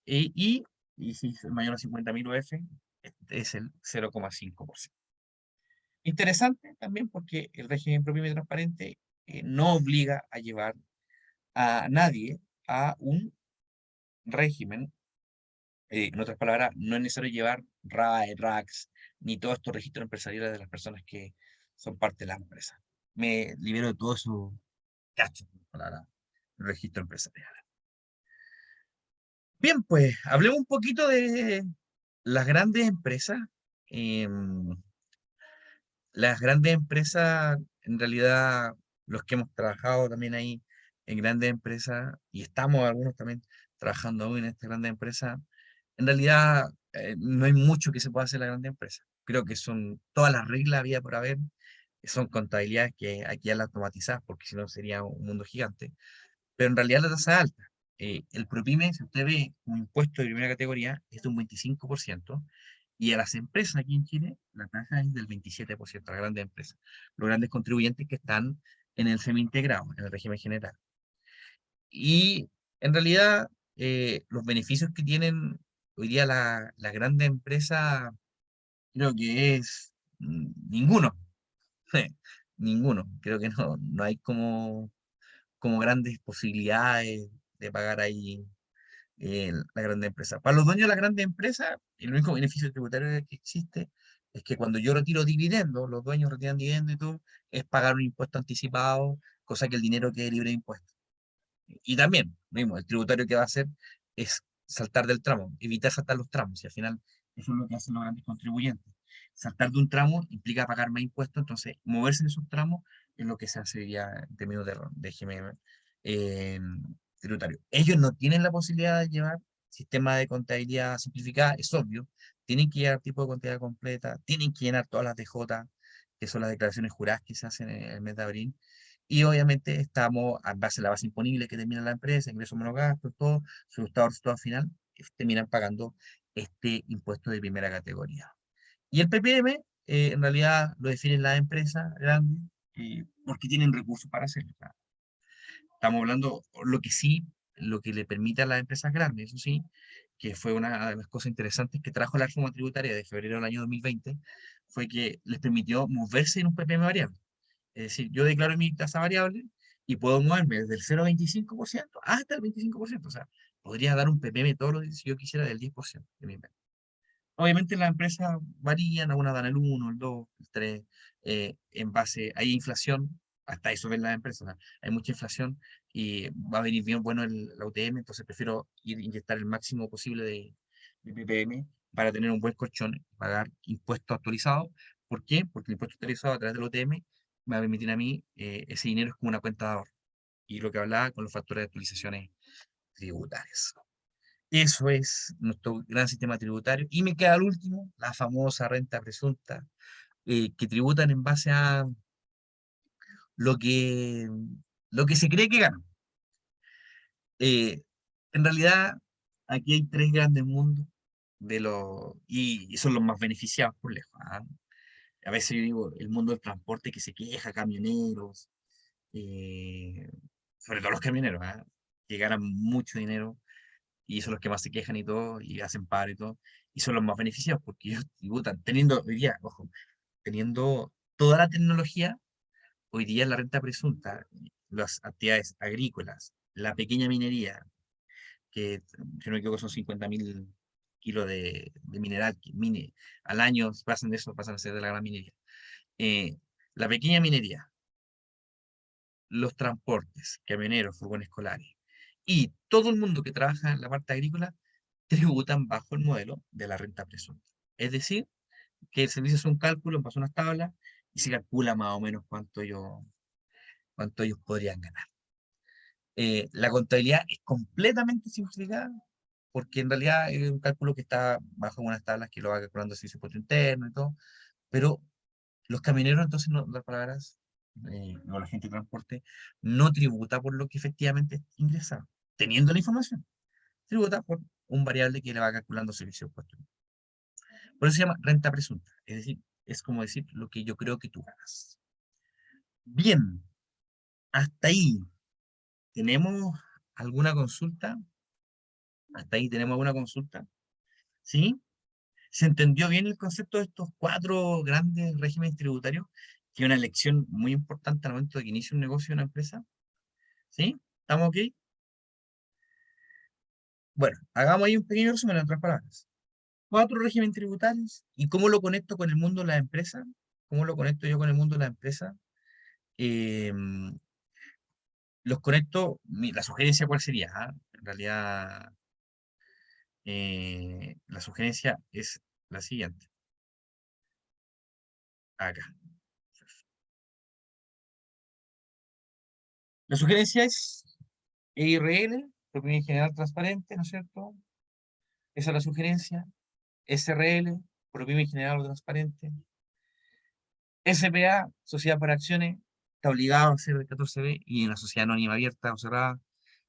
y si es mayor a 50.000 UF, es el 0,5%. Interesante también porque el régimen propio y transparente no obliga a llevar a nadie a un régimen. En otras palabras, no es necesario llevar RAE, RACS, ni todos estos registros empresariales de las personas que son parte de la empresa. Me libero de todo eso, cacho, para el registro empresarial. Bien, pues hablemos un poquito de las grandes empresas. em, las grandes empresas, en realidad, los que hemos trabajado también ahí en grandes empresas, y estamos algunos también trabajando aún en estas grandes empresas, en realidad no hay mucho que se pueda hacer en la grande empresa. Creo que son todas las reglas había por haber, son contabilidades que hay que ya las automatizadas, porque si no sería un mundo gigante. Pero en realidad la tasa es alta. El ProPyme, si usted ve un impuesto de primera categoría, es de un 25%, y a las empresas aquí en Chile la tasa es del 27%, a las grandes empresas, los grandes contribuyentes que están en el semi-integrado, en el régimen general. Y en realidad los beneficios que tienen hoy día la grande empresa, creo que es ninguno. Ninguno. Creo que no hay como grandes posibilidades de pagar ahí la grande empresa. Para los dueños de la grande empresa, el único beneficio tributario que existe es que cuando yo retiro dividendos, los dueños retiran dividendos y todo, es pagar un impuesto anticipado, cosa que el dinero quede libre de impuestos. Y también, mismo, el tributario que va a hacer es saltar del tramo, evitar saltar los tramos, y al final eso es lo que hacen los grandes contribuyentes. Saltar de un tramo implica pagar más impuestos, entonces moverse en esos tramos es lo que se hace ya en términos de régimen eh, tributario. Ellos no tienen la posibilidad de llevar sistema de contabilidad simplificada, es obvio, tienen que llevar tipo de contabilidad completa, tienen que llenar todas las DJ, que son las declaraciones juradas que se hacen en el mes de abril, y obviamente estamos a base de la base imponible que termina la empresa, ingresos menos gastos, todo, su estado de resultado final, terminan pagando este impuesto de primera categoría. Y el PPM, en realidad, lo definen las empresas grandes porque tienen recursos para hacerlo. O sea, estamos hablando, lo que sí, lo que le permite a las empresas grandes, eso sí, que fue una de las cosas interesantes que trajo la reforma tributaria de febrero del año 2020, fue que les permitió moverse en un PPM variable. Es decir, yo declaro mi tasa variable y puedo moverme desde el 0,25% hasta el 25%. O sea, podría dar un PPM todos los días si yo quisiera del 10% de mi inventario. Obviamente las empresas varían, algunas dan el 1, el 2, el 3, en base, hay inflación, hasta eso ven las empresas, o sea, hay mucha inflación y va a venir bien bueno la UTM, entonces prefiero inyectar el máximo posible de PPM para tener un buen colchón y pagar impuestos actualizados. ¿Por qué? Porque el impuesto actualizado a través del UTM me va a permitir a mí, ese dinero es como una cuenta de ahorro, y lo que hablaba con los factores de actualizaciones tributarias. Eso es nuestro gran sistema tributario. Y me queda el último, la famosa renta presunta, que tributan en base a lo que, lo que se cree que ganan. Eh, en realidad, aquí hay tres grandes mundos y son los más beneficiados por lejos. ¿Ah? A veces yo digo, el mundo del transporte que se queja, camioneros, eh, sobre todo los camioneros, ¿ah? Que ganan mucho dinero y son los que más se quejan y todo, y hacen paro y todo, y son los más beneficiados porque ellos tributan, teniendo hoy día, ojo, teniendo toda la tecnología, hoy día la renta presunta, las actividades agrícolas, la pequeña minería, que si no me equivoco son 50.000 kilos de mineral al año, pasan de eso, pasan a ser de la gran minería. Eh, la pequeña minería, los transportes, camioneros, furgones escolares, y todo el mundo que trabaja en la parte agrícola tributan bajo el modelo de la renta presunta. Es decir, que el servicio es un cálculo, en base a unas tablas, y se calcula más o menos cuánto ellos podrían ganar. La contabilidad es completamente simplificada, porque en realidad es un cálculo que está bajo unas tablas que lo va calculando así su impuesto interno y todo, pero los camioneros, entonces, no, las palabras, o la gente de transporte, no tributa por lo que efectivamente ingresa, teniendo la información, tributa por un variable que le va calculando servicio impuesto. Por eso se llama renta presunta, es decir, es como decir lo que yo creo que tú ganas. Bien, hasta ahí, ¿tenemos alguna consulta? Hasta ahí tenemos alguna consulta, ¿sí? ¿Se entendió bien el concepto de estos cuatro grandes regímenes tributarios? Que es una lección muy importante al momento de que inicie un negocio, una empresa. ¿Sí? ¿Estamos ok? Bueno, hagamos ahí un pequeño resumen en otras palabras. Cuatro regímenes tributarios. ¿Y cómo lo conecto con el mundo de la empresa? ¿Cómo lo conecto yo con el mundo de la empresa? Los conecto, la sugerencia cuál sería, ¿ah? En realidad, la sugerencia es la siguiente. Acá. La sugerencia es EIRL, propiedad general transparente, ¿no es cierto? Esa es la sugerencia. SRL, propiedad general o transparente. SPA, sociedad por acciones, está obligado a ser del 14B y en una sociedad anónima abierta o cerrada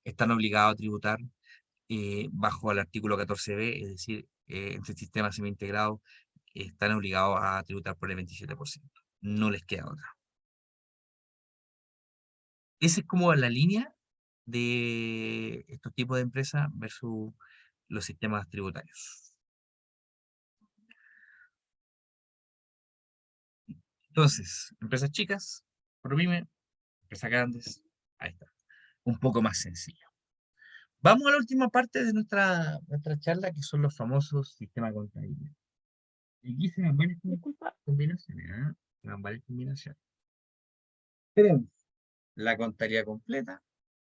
están obligados a tributar bajo el artículo 14B, es decir, entre sistemas semi-integrados están obligados a tributar por el 27%. No les queda otra. Esa es como la línea de estos tipos de empresas versus los sistemas tributarios. Entonces, empresas chicas, ProPyme, empresas grandes, ahí está. Un poco más sencillo. Vamos a la última parte de nuestra charla, que son los famosos sistemas contables. Y aquí se dan varias Disculpa, combinaciones, ¿eh? Se dan varias combinaciones. Tenemos la contabilidad completa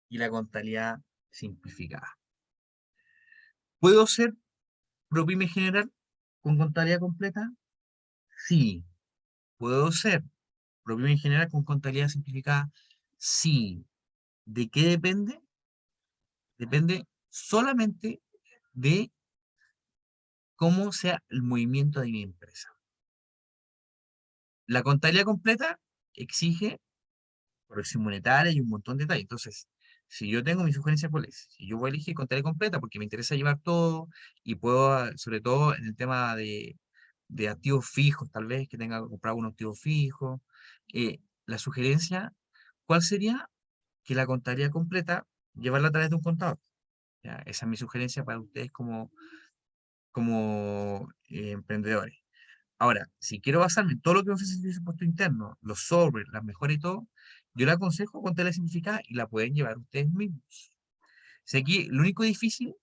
y la contabilidad simplificada. ¿Puedo ser ProPyme general con contabilidad completa? Sí. ¿Puedo ser ProPyme general con contabilidad simplificada? Sí. ¿De qué depende? Depende solamente de cómo sea el movimiento de mi empresa. La contabilidad completa exige corrección monetaria y un montón de detalles. Entonces, si yo tengo mi sugerencia, ¿cuál es? Si yo voy a elegir contabilidad completa porque me interesa llevar todo y puedo, sobre todo en el tema de activos fijos, tal vez que tenga que comprar un activo fijo, la sugerencia, ¿cuál sería? Que la contabilidad completa, llevarla a través de un contador. ¿Ya? Esa es mi sugerencia para ustedes como emprendedores. Ahora, si quiero basarme en todo lo que me ofrece el servicio de impuesto interno, los software, las mejoras y todo, yo le aconsejo con tela simplificada y la pueden llevar ustedes mismos. Si aquí lo único difícil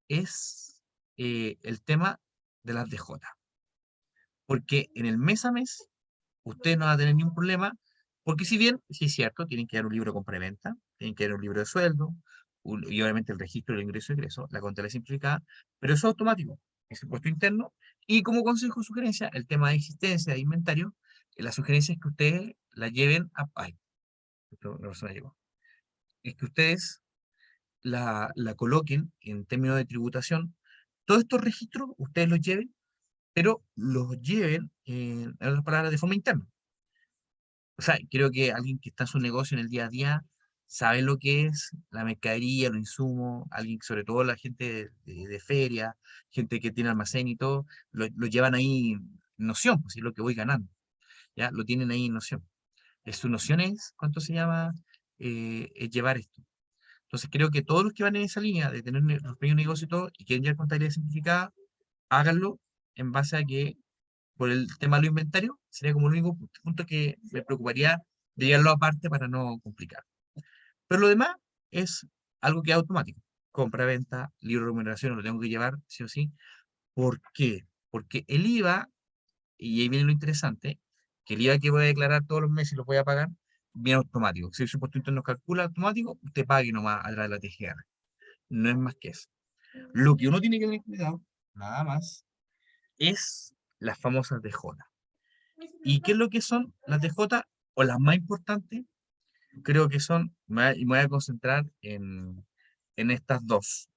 es el tema de las DJ, porque en el mes a mes ustedes no van a tener ningún problema, porque si bien, sí es cierto, tienen que dar un libro de compra-venta, tienen que dar un libro de sueldo, y obviamente el registro del ingreso y egreso, la contabilidad simplificada, pero eso es automático, es impuesto interno, y como consejo o sugerencia, el tema de existencia de inventario, la sugerencia es que ustedes la lleven a... Ay, la persona llegó. Es que ustedes la coloquen en términos de tributación, todos estos registros ustedes los lleven, pero los lleven, en otras palabras, de forma interna. O sea, creo que alguien que está en su negocio en el día a día sabe lo que es la mercadería, los insumos, alguien, sobre todo la gente de feria, gente que tiene almacén y todo, lo llevan ahí en noción, pues es lo que voy ganando, ¿ya? Lo tienen ahí en noción. Su noción es, ¿cuánto se llama? Es llevar esto. Entonces creo que todos los que van en esa línea de tener un pequeño negocio y todo, y quieren llevar contabilidad simplificada, háganlo en base a que por el tema de los inventarios, sería como el único punto que me preocuparía de llevarlo aparte para no complicar. Pero lo demás es algo que es automático. Compra, venta, libro de remuneración, lo tengo que llevar, sí o sí. ¿Por qué? Porque el IVA, y ahí viene lo interesante, que el IVA que voy a declarar todos los meses y lo voy a pagar, viene automático. Si el impuesto interno calcula automático, usted pague nomás a través de la TGR. No es más que eso. Lo que uno tiene que tener cuidado, nada más, es las famosas DJ. ¿Y qué es lo que son las DJ? O las más importantes, creo que son, y me voy a concentrar en estas dos,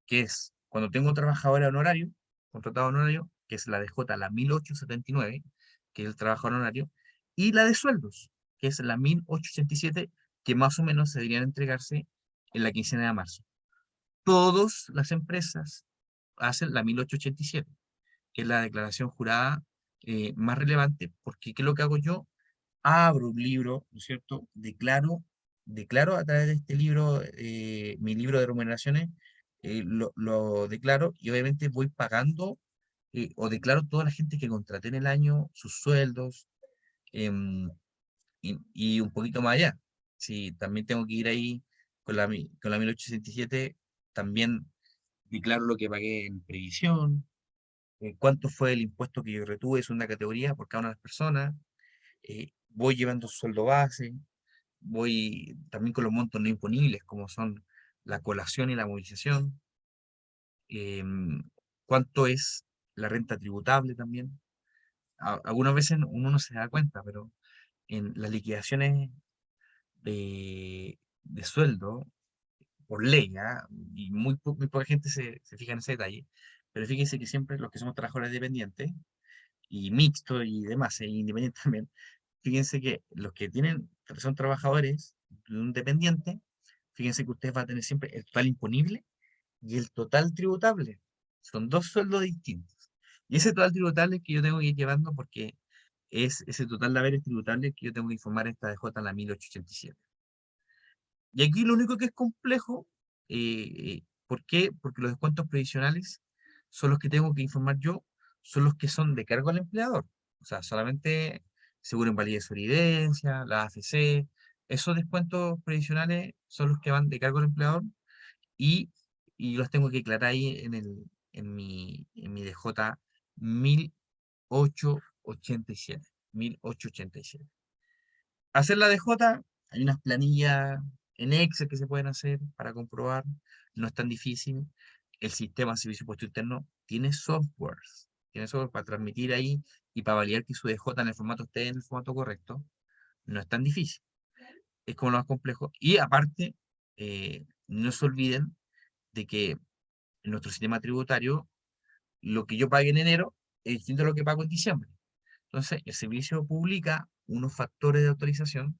que es cuando tengo trabajadores honorario, contratado honorario, que es la DJ, la 1879, que es el trabajo honorario, y la de sueldos, que es la 1887, que más o menos se deberían entregarse en la quincena de marzo. Todas las empresas hacen la 1887, que es la declaración jurada más relevante, porque ¿qué es lo que hago yo? Abro un libro, ¿no es cierto? Declaro a través de este libro, mi libro de remuneraciones, lo declaro y obviamente voy pagando o declaro toda la gente que contraté en el año, sus sueldos em, y un poquito más allá. Si también tengo que ir ahí con la 1867, también declaro lo que pagué en previsión, cuánto fue el impuesto que yo retuve, es una categoría por cada una de las personas, voy llevando su sueldo base, voy también con los montos no imponibles, como son la colación y la movilización, em, cuánto es la renta tributable también. Algunas veces uno no se da cuenta, pero en las liquidaciones de sueldo, por ley, ¿ah? Y muy poca gente se fija en ese detalle, pero fíjense que siempre los que somos trabajadores dependientes, y mixto y demás, e independiente también, fíjense que los que son trabajadores de un dependiente, fíjense que ustedes van a tener siempre el total imponible y el total tributable. Son dos sueldos distintos. Y ese total tributable que yo tengo que ir llevando porque es ese total de haberes tributables que yo tengo que informar a esta DJ en la 1887. Y aquí lo único que es complejo, ¿por qué? Porque los descuentos previsionales son los que tengo que informar yo, son los que son de cargo al empleador. O sea, solamente seguro invalidez de sobrevivencia, la AFC, esos descuentos previsionales son los que van de cargo al empleador y, y los tengo que declarar ahí en mi DJ 1887. 1887. Hacer la DJ, hay unas planillas en Excel que se pueden hacer para comprobar, no es tan difícil. El sistema de servicio de impuesto interno tiene software para transmitir ahí y para validar que su DJ en el formato esté en el formato correcto. No es tan difícil, es como lo más complejo. Y aparte, no se olviden de que en nuestro sistema tributario, lo que yo pague en enero es distinto a lo que pago en diciembre. Entonces, el servicio publica unos factores de autorización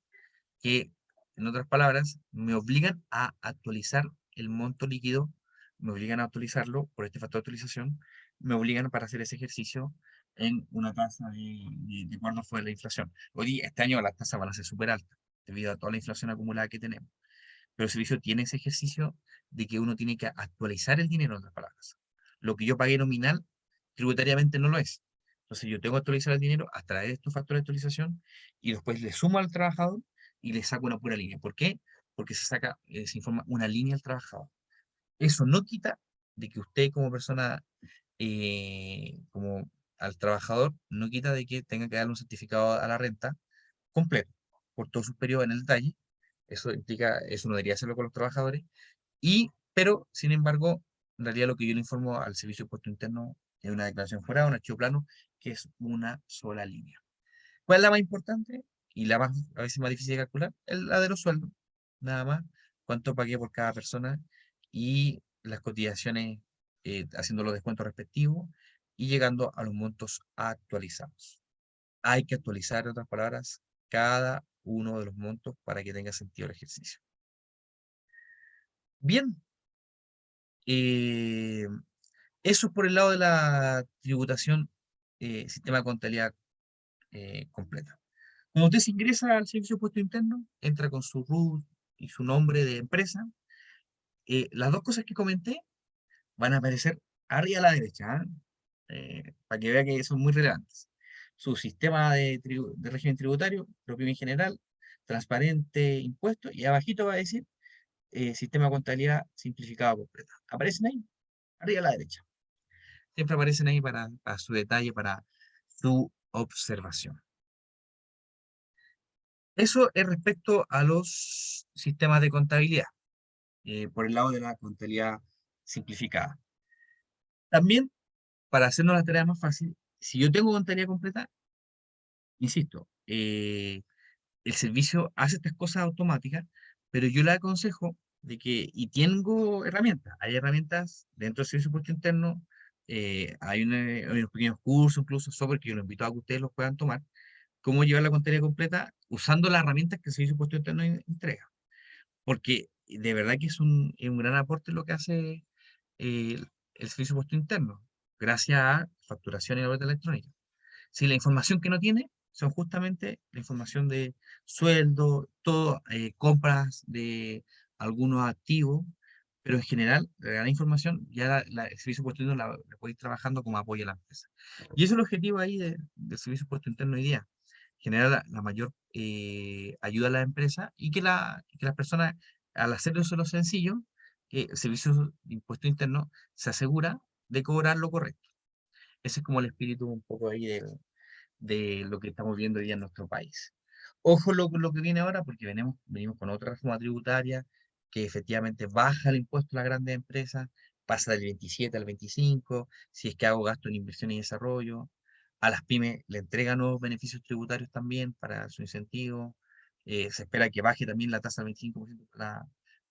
que, en otras palabras, me obligan a actualizar el monto líquido, me obligan a actualizarlo por este factor de actualización, me obligan para hacer ese ejercicio en una tasa de cuándo fue la inflación. Hoy, este año las tasas van a ser súper altas, debido a toda la inflación acumulada que tenemos. Pero el servicio tiene ese ejercicio de que uno tiene que actualizar el dinero, en otras palabras. Lo que yo pagué nominal, tributariamente no lo es. Entonces yo tengo que actualizar el dinero a través de estos factores de actualización y después le sumo al trabajador y le saco una pura línea. ¿Por qué? Porque se informa una línea al trabajador. Eso no quita de que usted como persona, como al trabajador, no quita de que tenga que darle un certificado a la renta completo, por todos sus periodos en el detalle. Eso implica, eso no debería hacerlo con los trabajadores. Pero, sin embargo, en realidad lo que yo le informo al Servicio de Impuesto Interno es una declaración jurada, un archivo plano, que es una sola línea. ¿Cuál es la más importante? Y la más, a veces más difícil de calcular, es la de los sueldos. Nada más, cuánto pagué por cada persona y las cotizaciones, haciendo los descuentos respectivos y llegando a los montos actualizados. Hay que actualizar, en otras palabras, cada uno de los montos para que tenga sentido el ejercicio. Bien, eh, eso es por el lado de la tributación, sistema de contabilidad completa. Cuando usted se ingresa al servicio de impuesto interno, entra con su RUT y su nombre de empresa. Las dos cosas que comenté van a aparecer arriba a la derecha, ¿ah? Para que vea que son muy relevantes. Su sistema de régimen tributario, propio y general, transparente, impuesto, y abajito va a decir sistema de contabilidad simplificado completa. Aparecen ahí, arriba a la derecha. Siempre aparecen ahí para su detalle, para su observación. Eso es respecto a los sistemas de contabilidad, por el lado de la contabilidad simplificada. También, para hacernos la tarea más fácil, si yo tengo contabilidad completa, insisto, el servicio hace estas cosas automáticas, pero yo le aconsejo, y tengo herramientas. Hay herramientas dentro del servicio de impuesto interno. Hay unos pequeños cursos, incluso software, que yo los invito a que ustedes los puedan tomar. Cómo llevar la contabilidad completa usando las herramientas que el servicio de impuesto interno entrega. Porque de verdad que es un gran aporte lo que hace el servicio de impuesto interno, gracias a facturación y la boleta electrónica. Si la información que no tiene son justamente la información de sueldo, todo, compras de algunos activos, pero en general, la gran información ya el servicio de impuesto interno la puede ir trabajando como apoyo a la empresa. Y ese es el objetivo ahí del servicio de impuesto interno hoy día, generar la mayor ayuda a la empresa y que las personas, al hacerlo eso lo sencillo, el servicio de impuesto interno se asegura de cobrar lo correcto. Ese es como el espíritu un poco ahí de lo que estamos viendo hoy día en nuestro país. Ojo lo que viene ahora, porque venimos con otra reforma tributaria que efectivamente baja el impuesto a las grandes empresas, pasa del 27 al 25, si es que hago gasto en inversión y desarrollo. A las pymes le entrega nuevos beneficios tributarios también para su incentivo. Se espera que baje también la tasa del 25% para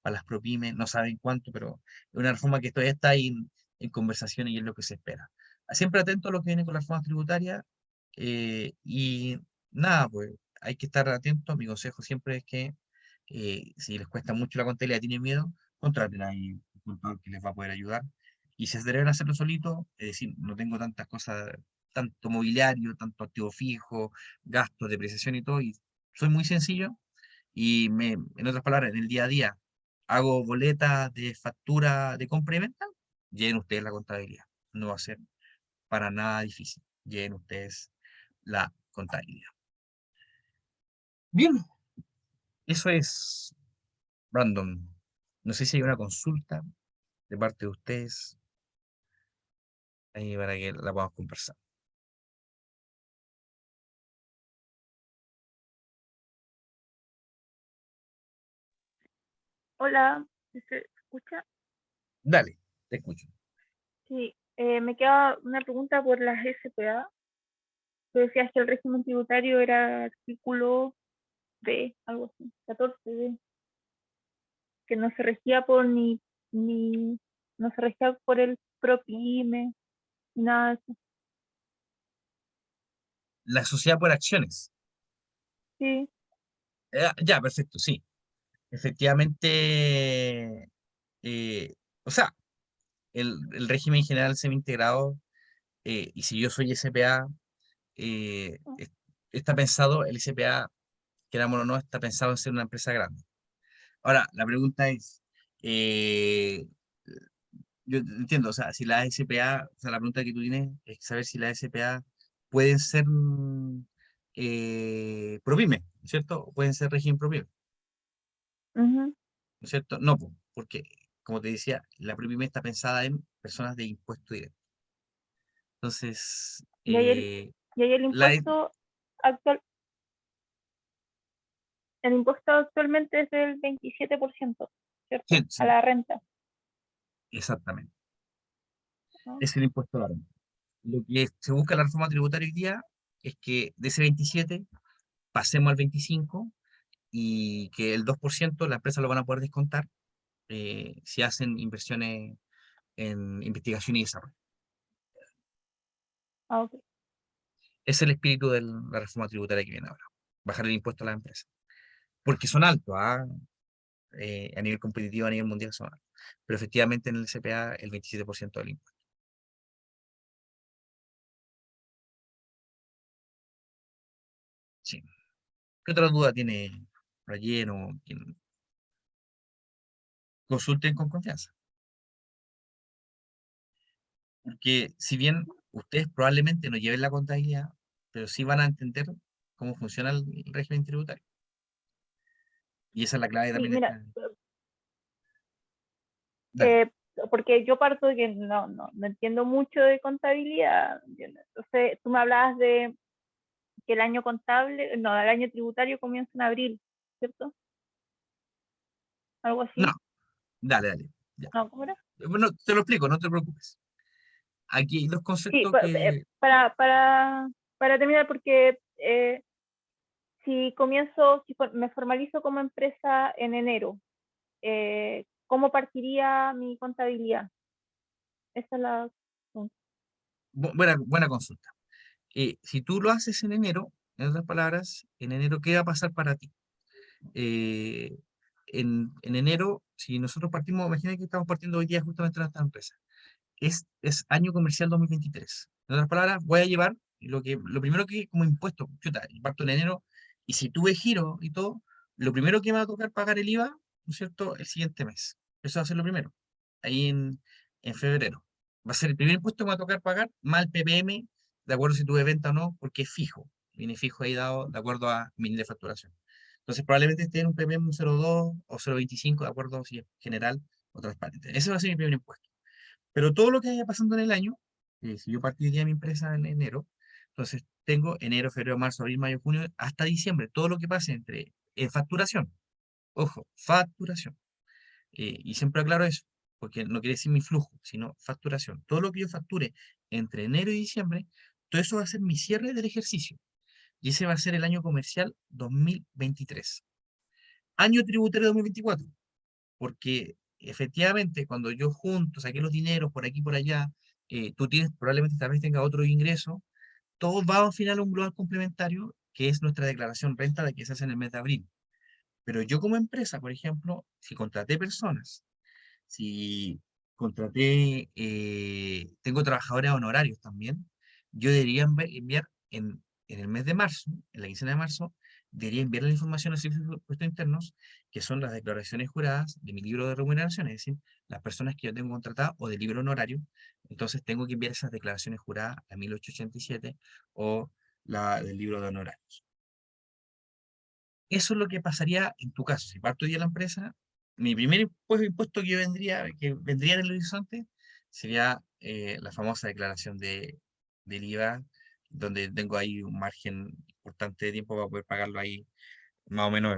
las ProPymes. No saben cuánto, pero es una reforma que todavía está ahí en conversación y es lo que se espera. Siempre atento a lo que viene con la reforma tributaria y nada, pues hay que estar atento. Mi consejo siempre es que si les cuesta mucho la contabilidad, tienen miedo, contraten a un contador que les va a poder ayudar. Y si se deben hacerlo solito, es decir, no tengo tantas cosas, tanto mobiliario, tanto activo fijo, gastos, depreciación y todo, y soy muy sencillo. En otras palabras, en el día a día, hago boletas de factura de compra y venta, lleven ustedes la contabilidad. No va a ser para nada difícil. Lleven ustedes la contabilidad. Bien, eso es, Brandon. No sé si hay una consulta de parte de ustedes ahí para que la podamos conversar. Hola, ¿se escucha? Dale, te escucho. Sí, me queda una pregunta por las SPA. Tú decías que el régimen tributario era artículo B, algo así, 14B, que no se regía ni, no se regía por el PROPYME, ni nada de eso. La sociedad por acciones. Sí, Ya, perfecto, sí. Efectivamente, o sea, el régimen general semi-integrado, y si yo soy SPA, está pensado, el SPA, querámoslo o no, está pensado en ser una empresa grande. Ahora, la pregunta es, eh, yo entiendo, o sea, si la SPA, o sea, la pregunta que tú tienes es saber si la SPA pueden ser ProPyme, ¿cierto? O pueden ser régimen ProPyme, ujú. ¿no es cierto? No, porque, como te decía, la ProPyme está pensada en personas de impuesto directo. Entonces, Y ahí el la, impuesto actual, el impuesto actualmente es del 27%, sí, ¿cierto? A sí, la renta, exactamente, ¿no? es el impuesto a la renta. Lo que se busca en la reforma tributaria hoy día es que de ese 27 pasemos al 25 y que el 2% la empresa lo van a poder descontar si hacen inversiones en investigación y desarrollo. Ah, ok. Es el espíritu de la reforma tributaria que viene ahora, bajar el impuesto a las empresas, porque son altos, a nivel competitivo, a nivel mundial son altos, pero efectivamente en el CPA el 27% del impuesto. Sí. ¿Qué otra duda tiene relleno? Consulten con confianza, porque si bien ustedes probablemente no lleven la contabilidad, pero sí van a entender cómo funciona el régimen tributario. Y esa es la clave Sí, también. mira, Dale. eh, porque yo parto de que no entiendo mucho de contabilidad, ¿entiendes? Entonces, tú me hablabas de que el año contable, no, el año tributario comienza en abril, ¿cierto? Algo No, así. dale. Ya. No, ¿cómo era? Bueno, te lo explico, no te preocupes. Aquí hay dos Sí, conceptos que... para terminar, porque si me formalizo como empresa en enero, ¿cómo partiría mi contabilidad? Esa es la pregunta. Buena consulta. Si tú lo haces en enero, en otras palabras, en enero, ¿qué va a pasar para ti? Eh, en enero, si nosotros partimos, imagina que estamos partiendo hoy día justamente en esta empresa, es año comercial 2023. En otras palabras, voy a llevar lo primero que como impuesto, chuta, parto en enero, y si tuve giro y todo, lo primero que me va a tocar pagar el IVA, ¿no es cierto?, el siguiente mes. Eso va a ser lo primero, ahí en febrero. Va a ser el primer impuesto que me va a tocar pagar, más el PPM, de acuerdo si tuve venta o no, porque es fijo. Viene fijo ahí dado de acuerdo a mi nivel de facturación. Entonces probablemente esté en un PPM 0,2 o 0,25, de acuerdo si es general o transparente. Ese va a ser mi primer impuesto. Pero todo lo que vaya pasando en el año, si yo partiría mi empresa en enero, entonces tengo enero, febrero, marzo, abril, mayo, junio, hasta diciembre, todo lo que pase entre facturación, ojo, facturación. Y siempre aclaro eso, porque no quiere decir mi flujo, sino facturación. Todo lo que yo facture entre enero y diciembre, todo eso va a ser mi cierre del ejercicio. Y ese va a ser el año comercial 2023. Año tributario 2024, porque efectivamente cuando yo junto, saqué los dineros por aquí y por allá, tú tienes, probablemente tal vez tenga otro ingreso, todo va al final a un global complementario, que es nuestra declaración renta de que se hace en el mes de abril. Pero yo como empresa, por ejemplo, si contraté personas, si tengo trabajadores honorarios también, yo debería enviar en el mes de marzo, en la quincena de marzo, debería enviar la información a servicios de impuestos internos, que son las declaraciones juradas de mi libro de remuneración, es decir, las personas que yo tengo contratadas o del libro honorario, entonces tengo que enviar esas declaraciones juradas a 1887 o la del libro de honorarios. Eso es lo que pasaría en tu caso. Si parto hoy día de la empresa, mi primer impuesto que vendría en el horizonte sería la famosa declaración del IVA, donde tengo ahí un margen importante de tiempo para poder pagarlo ahí, más o menos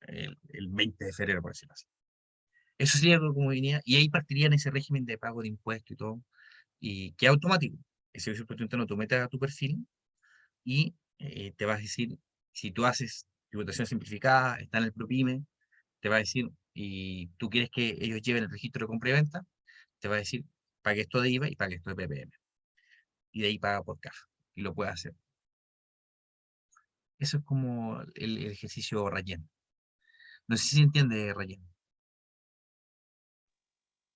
el 20 de febrero, por decirlo así. Eso sería algo como venía, y ahí partiría en ese régimen de pago de impuestos y todo, y que es automático. El servicio de impuesto interno tú metes a tu perfil y te vas a decir, si tú haces tributación simplificada, está en el ProPyme, te va a decir, y tú quieres que ellos lleven el registro de compra y venta, te va a decir, pague esto de IVA y pague esto de PPM. Y de ahí paga por caja. Y lo puede hacer. Eso es como el ejercicio relleno. No sé si se entiende relleno.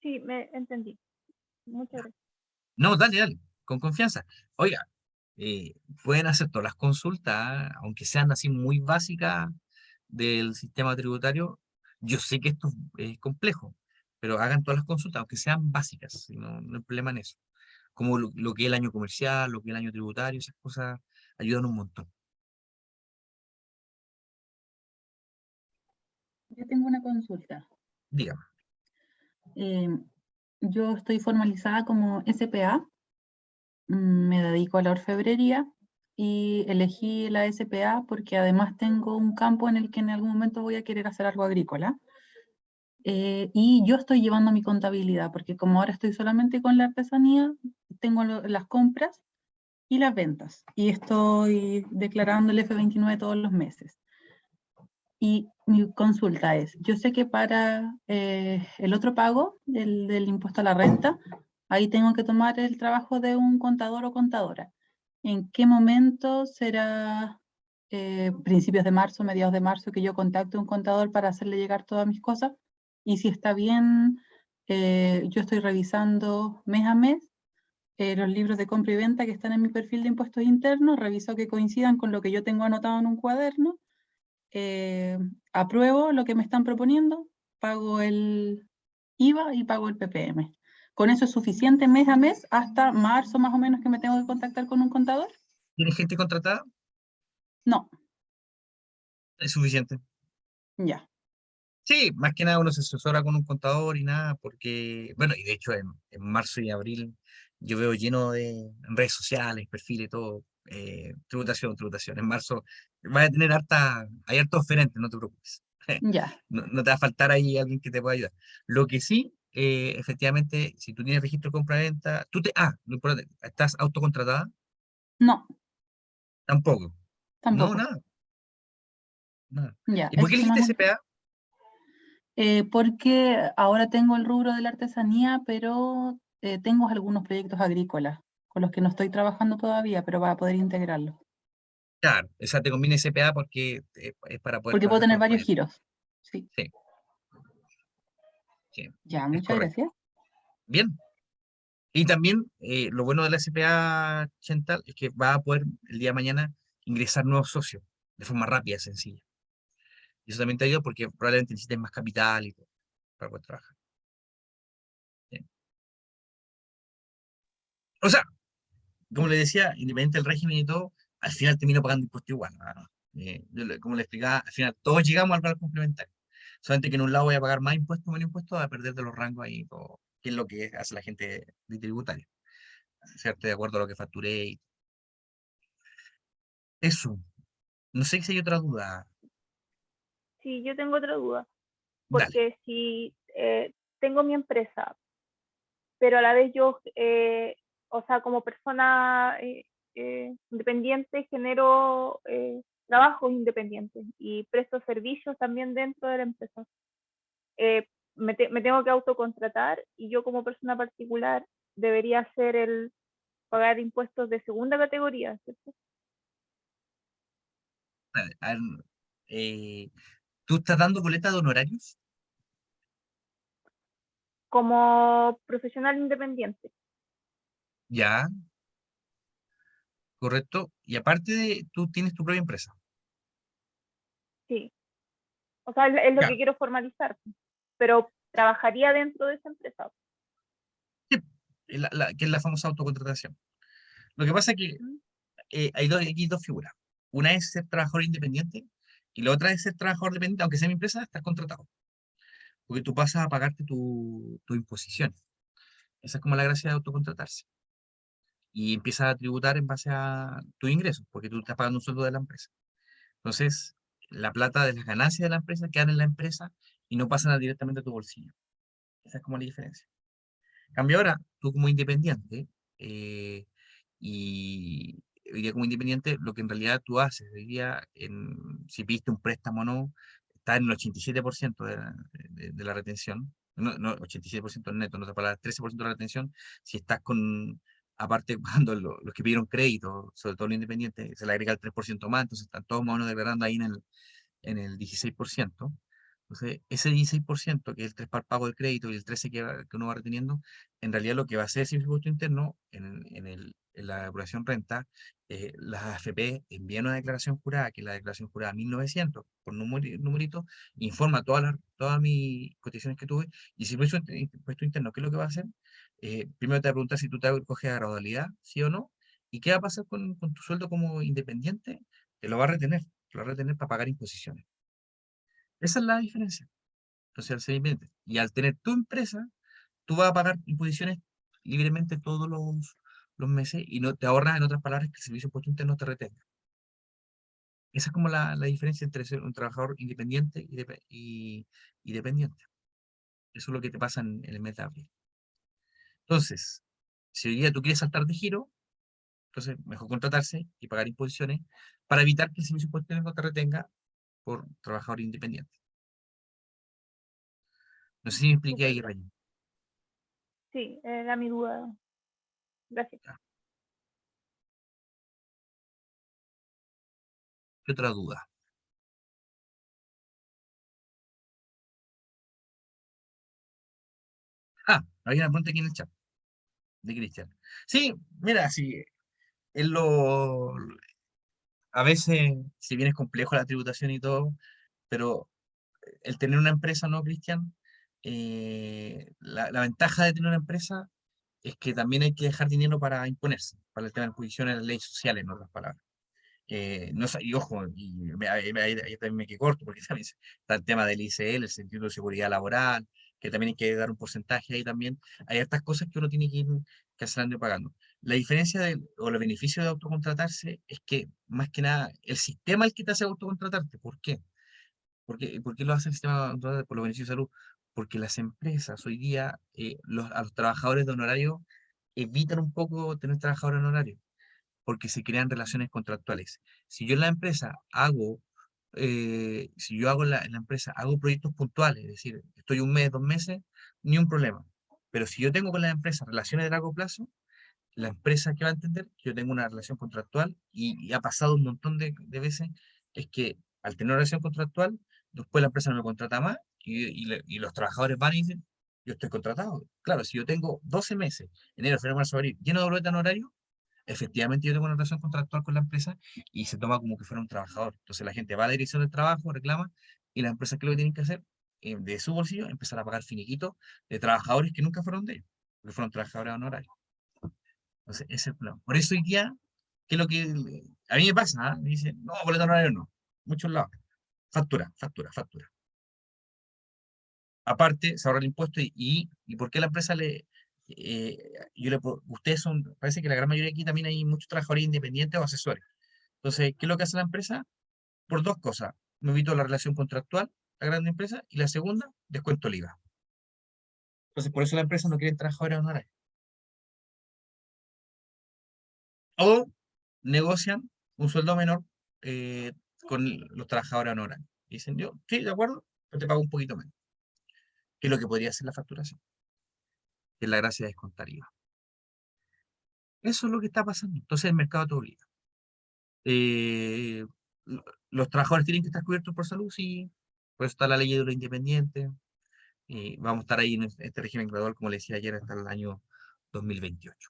Sí, me entendí. Muchas gracias. No, dale, dale, con confianza. Oiga, pueden hacer todas las consultas, aunque sean así muy básicas del sistema tributario. Yo sé que esto es complejo, pero hagan todas las consultas, aunque sean básicas, si no hay problema en eso. Como lo que es el año comercial, lo que es el año tributario, esas cosas ayudan un montón. Yo tengo una consulta. Dígame. Yo estoy formalizada como SPA, me dedico a la orfebrería y elegí la SPA porque además tengo un campo en el que en algún momento voy a querer hacer algo agrícola. Y yo estoy llevando mi contabilidad porque como ahora estoy solamente con la artesanía, tengo las compras y las ventas y estoy declarando el F29 todos los meses. Y mi consulta es, yo sé que para el otro pago, del impuesto a la renta, ahí tengo que tomar el trabajo de un contador o contadora. ¿En qué momento será principios de marzo, mediados de marzo, que yo contacte a un contador para hacerle llegar todas mis cosas? Y si está bien, yo estoy revisando mes a mes los libros de compra y venta que están en mi perfil de impuestos internos, reviso que coincidan con lo que yo tengo anotado en un cuaderno, apruebo lo que me están proponiendo, pago el IVA y pago el PPM. ¿Con eso es suficiente mes a mes hasta marzo más o menos que me tengo que contactar con un contador? ¿Tienes gente contratada? No, Es suficiente. ya. Sí, más que nada uno se asesora con un contador y nada, porque, bueno, y de hecho en marzo y abril yo veo lleno de redes sociales, perfiles, todo, tributación, tributación. En marzo vas a tener hay harta oferentes, no te preocupes. Ya, No te va a faltar ahí alguien que te pueda ayudar. Lo que sí, efectivamente, si tú tienes registro de compra-venta, lo importante, ¿estás autocontratada? no, Tampoco. No, tampoco. nada, nada. Ya, ¿Y por qué eso elegiste solamente. CPA? Porque ahora tengo el rubro de la artesanía, pero tengo algunos proyectos agrícolas con los que no estoy trabajando todavía, pero para poder integrarlos. Claro, o sea, te conviene SPA porque es para poder Porque puedo trabajar con tener los varios proyectos. giros. Sí, Sí, sí, ya, es muchas correcto. gracias. Bien. Y también lo bueno de la SPA, Chantal, es que va a poder el día de mañana ingresar nuevos socios de forma rápida, sencilla. Y eso también te ayuda porque probablemente necesites más capital y todo para poder trabajar. Bien. O sea, como le decía, independiente del régimen y todo, al final termino pagando impuestos igual. Como le explicaba, al final todos llegamos al valor complementario. Solamente que en un lado voy a pagar más impuestos, menos impuestos, a perder de los rangos ahí, todo, que es lo que hace la gente de tributaria, ¿cierto? De acuerdo a lo que facturé y eso. No sé si hay otra duda. Sí, yo tengo otra duda, Dale. porque si tengo mi empresa, pero a la vez yo, o sea, como persona independiente, genero trabajos independientes y presto servicios también dentro de la empresa. Me tengo que autocontratar y yo como persona particular debería hacer el pagar impuestos de segunda categoría, ¿cierto? Dale. A ver, eh, ¿tú estás dando boleta de honorarios? Como profesional independiente, Ya, correcto. Y aparte de, tú tienes tu propia empresa. sí. O sea, es lo Ya, que quiero formalizar, pero trabajaría dentro de esa empresa. sí, que es la famosa autocontratación. Lo que pasa es que ¿Mm? hay aquí dos figuras. Una es ser trabajador independiente y la otra es ser trabajador dependiente, aunque sea mi empresa, estás contratado. Porque tú pasas a pagarte tu imposición. Esa es como la gracia de autocontratarse. Y empiezas a tributar en base a tus ingresos, porque tú estás pagando un sueldo de la empresa. Entonces, la plata de las ganancias de la empresa quedan en la empresa y no pasan directamente a tu bolsillo. Esa es como la diferencia. Cambio ahora, tú como independiente, eh, y hoy día como independiente, lo que en realidad tú haces, hoy día, si pidiste un préstamo o no, está en el 87% de la retención, no, no, 87% neto, no te palabras, 13% de la retención, si estás con, aparte, cuando los que pidieron crédito, sobre todo los independientes, se le agrega el 3% más, entonces están todos más o menos declarando ahí en el 16%. Entonces, ese 16%, que es el 3 para el pago del crédito y el 13% que uno va reteniendo, en realidad lo que va a hacer ese impuesto interno en la declaración renta, las AFP envían una declaración jurada, que es la declaración jurada 1900, por numerito, informa todas mis cotizaciones que tuve, y si impuesto interno, ¿qué es lo que va a hacer? Primero te va a preguntar si tú te coges a gradualidad, sí o no, y qué va a pasar con tu sueldo como independiente, te lo va a retener para pagar imposiciones. Esa es la diferencia. Entonces, al ser independiente y al tener tu empresa, tú vas a pagar imposiciones libremente todos los meses y no te ahorras, en otras palabras, que el servicio de impuesto interno te retenga. Esa es como la diferencia entre ser un trabajador independiente y dependiente. Eso es lo que te pasa en el mes de abril. Entonces, si hoy día tú quieres saltar de giro, entonces mejor contratarse y pagar imposiciones para evitar que el servicio de impuesto interno te retenga por trabajador independiente. No sé si me expliqué Súper, ahí, gracias. Rayón. Sí, era mi duda. Gracias. ¿Qué otra duda? Ah, había una pregunta aquí en el chat de Cristian. Sí, mira, sí, él a veces, si bien es complejo la tributación y todo, pero el tener una empresa, ¿no, Cristian? La ventaja de tener una empresa es que también hay que dejar dinero para imponerse, para el tema de imposiciones, las leyes sociales, en otras palabras. No, y ojo, ahí también me quedé corto, porque también está el tema del ICL, el sentido de seguridad laboral, que también hay que dar un porcentaje ahí también. Hay estas cosas que uno tiene que ir cancelando y pagando. La diferencia o los beneficios de autocontratarse es que, más que nada, el sistema es el que te hace autocontratarte. ¿Por qué? ¿Por qué lo hace el sistema de autocontratarte? Por los beneficios de salud. Porque las empresas hoy día, a los trabajadores de honorario, evitan un poco tener trabajadores de honorario porque se crean relaciones contractuales. Si yo en la empresa hago si yo hago en la empresa, hago proyectos puntuales, es decir, estoy un mes, 2 meses, ni un problema. Pero si yo tengo con la empresa relaciones de largo plazo, la empresa que va a entender que yo tengo una relación contractual y ha pasado un montón de veces, es que al tener una relación contractual, después la empresa no me contrata más y los trabajadores van y dicen, yo estoy contratado. Claro, si yo tengo 12 meses, enero, febrero, marzo, abril, lleno de boleta en horario, efectivamente yo tengo una relación contractual con la empresa y se toma como que fuera un trabajador. Entonces la gente va a la dirección del trabajo, reclama, y las empresas, ¿qué es lo que tienen que hacer? De su bolsillo, empezar a pagar finiquitos de trabajadores que nunca fueron de ellos, porque fueron trabajadores honorarios. Entonces, ese es el plan. Por eso hoy día, ¿qué es lo que a mí me pasa? ¿Ah? Me dicen, no, boleto horario no. Muchos lados. Factura, factura, factura. Aparte, se ahorra el impuesto y ¿por qué la empresa eh, ustedes son, parece que la gran mayoría aquí también hay muchos trabajadores independientes o asesores. Entonces, ¿qué es lo que hace la empresa? Por dos cosas. Me evito la relación contractual, la gran empresa, y la segunda, descuento el IVA. Entonces, por eso la empresa no quiere trabajadores honorarios. O negocian un sueldo menor eh, con los trabajadores honorarios. Dicen, yo, sí, de acuerdo, pero te pago un poquito menos. Que es lo que podría ser la facturación. Que es la gracia de descontar IVA. Eso es lo que está pasando. Entonces el mercado te obliga. Eh, los trabajadores tienen que estar cubiertos por salud, sí. Por eso está la ley de los independientes. Vamos a estar ahí en este régimen gradual, como le decía ayer, hasta el año 2028.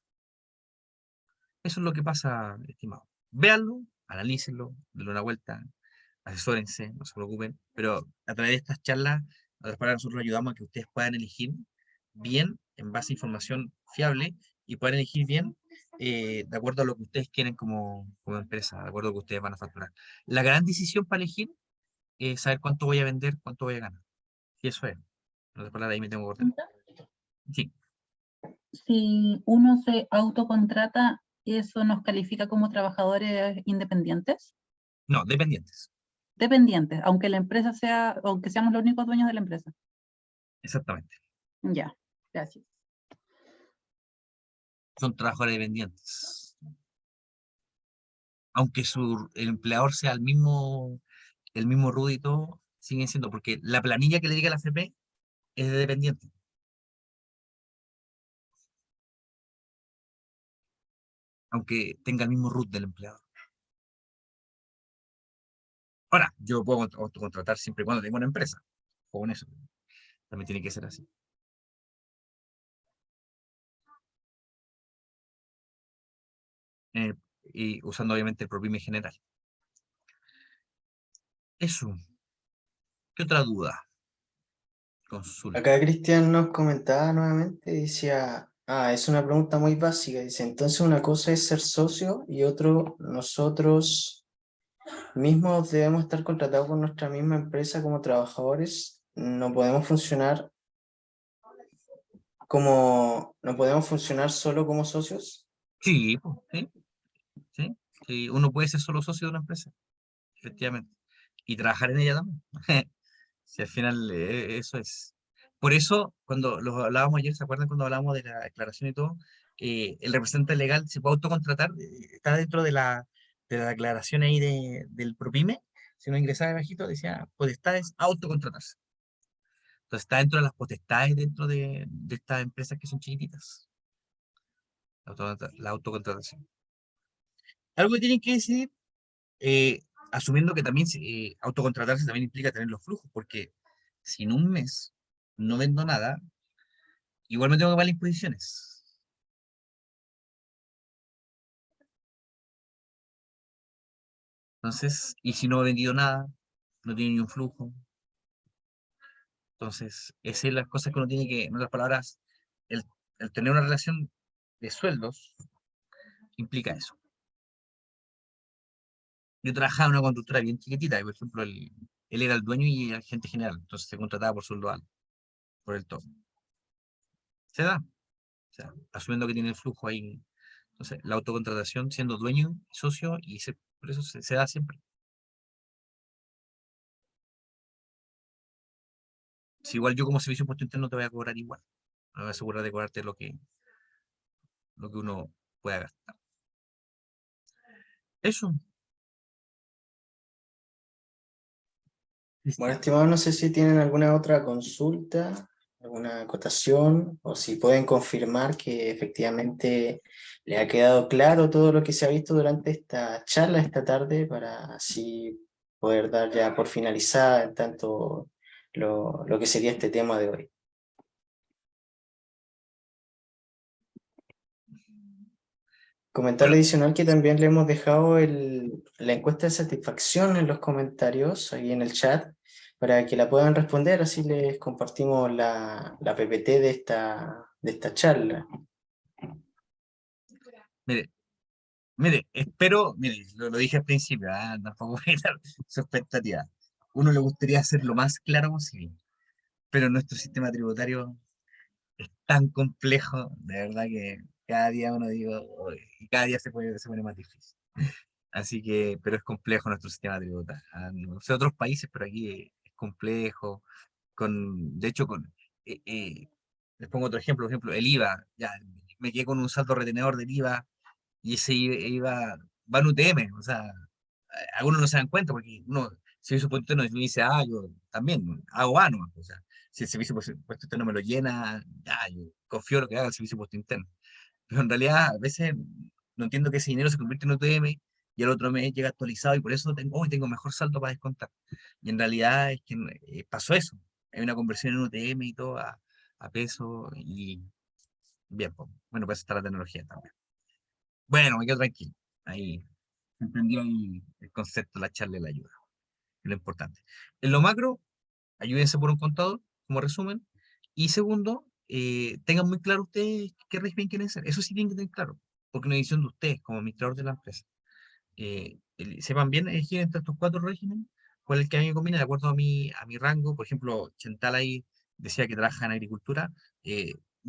Eso es lo que pasa, estimado. Véanlo, analícenlo, denle una vuelta, asesórense, no se preocupen, pero a través de estas charlas, para nosotros ayudamos a que ustedes puedan elegir bien, en base a información fiable, y puedan elegir bien de acuerdo a lo que ustedes quieren como empresa, de acuerdo a lo que ustedes van a facturar. La gran decisión para elegir es saber cuánto voy a vender, cuánto voy a ganar. Y eso es. En otras palabras, ahí me tengo que cortar. Sí, Si uno se autocontrata, ¿eso nos califica como trabajadores independientes? no, dependientes. Dependientes, aunque la empresa sea, aunque seamos los únicos dueños de la empresa. Exactamente. Ya, gracias. Son trabajadores dependientes. Aunque el empleador sea el mismo Rudy y todo, siguen siendo, porque la planilla que le llega a la FP es de dependiente, aunque tenga el mismo root del empleador. Ahora, yo puedo autocontratar siempre y cuando tengo una empresa, o con eso, también tiene que ser así. Eh, y usando obviamente el PROPYME general. Eso. ¿Qué otra duda? Consulta. Acá Cristian nos comentaba nuevamente, decía, es una pregunta muy básica, dice, entonces una cosa es ser socio y otro, nosotros mismos debemos estar contratados con nuestra misma empresa como trabajadores, no podemos funcionar solo como socios. Sí, pues, sí, sí. Sí, uno puede ser solo socio de una empresa, efectivamente, y trabajar en ella también. Si al final eso es. Por eso, cuando lo hablábamos ayer, ¿se acuerdan cuando hablábamos de la declaración y todo? El representante legal se puede autocontratar, está dentro de la declaración ahí del PROPYME. Si uno ingresaba bajito, decía potestades autocontratarse. Entonces está dentro de las potestades dentro de estas empresas que son chiquititas. La autocontratación. Algo que tienen que decidir, eh, asumiendo que también autocontratarse también implica tener los flujos, porque si en un mes no vendo nada, igual me tengo que pagar las imposiciones. Entonces, y si no he vendido nada, no tiene ni un flujo. Entonces, esas son las cosas que uno tiene que, en otras palabras, el, el tener una relación de sueldos implica eso. Yo trabajaba en una conductora bien chiquitita, y por ejemplo, él era el dueño y el gerente general, entonces se contrataba por sueldo alto, por el todo. Se da, o sea, asumiendo que tiene el flujo ahí. Entonces, la autocontratación siendo dueño, socio, por eso se da siempre. Si igual yo como servicio de impuesto interno te voy a cobrar igual. Me voy a asegurar de cobrarte lo que uno pueda gastar. Eso. Bueno, estimado, no sé si tienen alguna otra consulta, alguna acotación, o si pueden confirmar que efectivamente le ha quedado claro todo lo que se ha visto durante esta charla esta tarde, para así poder dar ya por finalizada en tanto lo que sería este tema de hoy. Comentarle Bueno, adicional que también le hemos dejado la encuesta de satisfacción en los comentarios, ahí en el chat, para que la puedan responder, así les compartimos la PPT de esta charla. mire, mire, espero, mire, lo dije al principio, tampoco voy a dar su expectativa. Uno le gustaría hacer lo más claro posible, pero nuestro sistema tributario es tan complejo, de verdad que cada día uno digo, "Uy", y cada día se pone más difícil. Así que, pero es complejo nuestro sistema tributario. No sé otros países, pero aquí es complejo. De hecho, les pongo otro ejemplo, por ejemplo, el IVA. Ya, me quedé con un saldo retenedor del IVA y ese IVA va en UTM. O sea, algunos no se dan cuenta porque uno, servicio por interno, dice, yo también hago ANO. O sea, si el servicio por interno me lo llena, ya, yo confío en lo que haga el servicio por interno. Pero en realidad, a veces no entiendo que ese dinero se convierte en UTM y el otro mes llega actualizado y por eso tengo mejor saldo para descontar. Y en realidad es que pasó eso. Hay una conversión en UTM y todo a peso y bien, pues, bueno, pues está la tecnología también. Bueno, me quedo tranquilo. Ahí entendí ahí el concepto, la charla y la ayuda, es lo importante. En lo macro, ayúdense por un contador, como resumen. Y segundo, tengan muy claro ustedes qué régimen quieren ser. Eso sí tienen que tener claro, porque una decisión de ustedes como administrador de la empresa. Sepan bien elegir entre estos cuatro regímenes cuál es el que a mí me conviene de acuerdo a mi rango. Por ejemplo, Chantal ahí decía que trabaja en agricultura.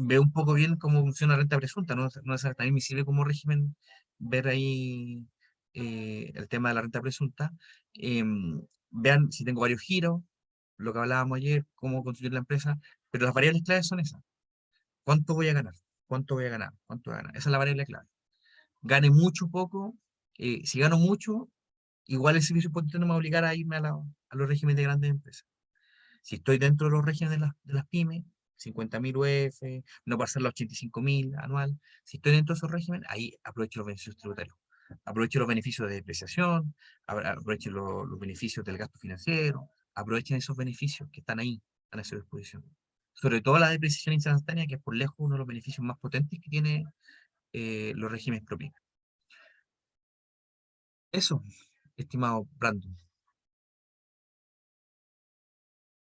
Veo un poco bien cómo funciona la renta presunta. No es también me sirve como régimen ver ahí el tema de la renta presunta. Vean si tengo varios giros, lo que hablábamos ayer, cómo construir la empresa, pero las variables claves son esas. ¿Cuánto voy a ganar? ¿Cuánto voy a ganar? ¿Cuánto voy a ganar? Esa es la variable clave. Gane mucho o poco, si gano mucho, igual el servicio potente no me va a obligar a irme a los regímenes de grandes empresas. Si estoy dentro de los regímenes de las pymes, 50.000 UF, no pasar los 85.000 anual, si estoy dentro de esos regímenes, ahí aprovecho los beneficios tributarios. Aprovecho los beneficios de depreciación, aprovecho los beneficios del gasto financiero, aprovechen esos beneficios que están ahí, están a su disposición. Sobre todo la depreciación instantánea, que es por lejos uno de los beneficios más potentes que tiene los regímenes propios. Eso, estimado Brandon.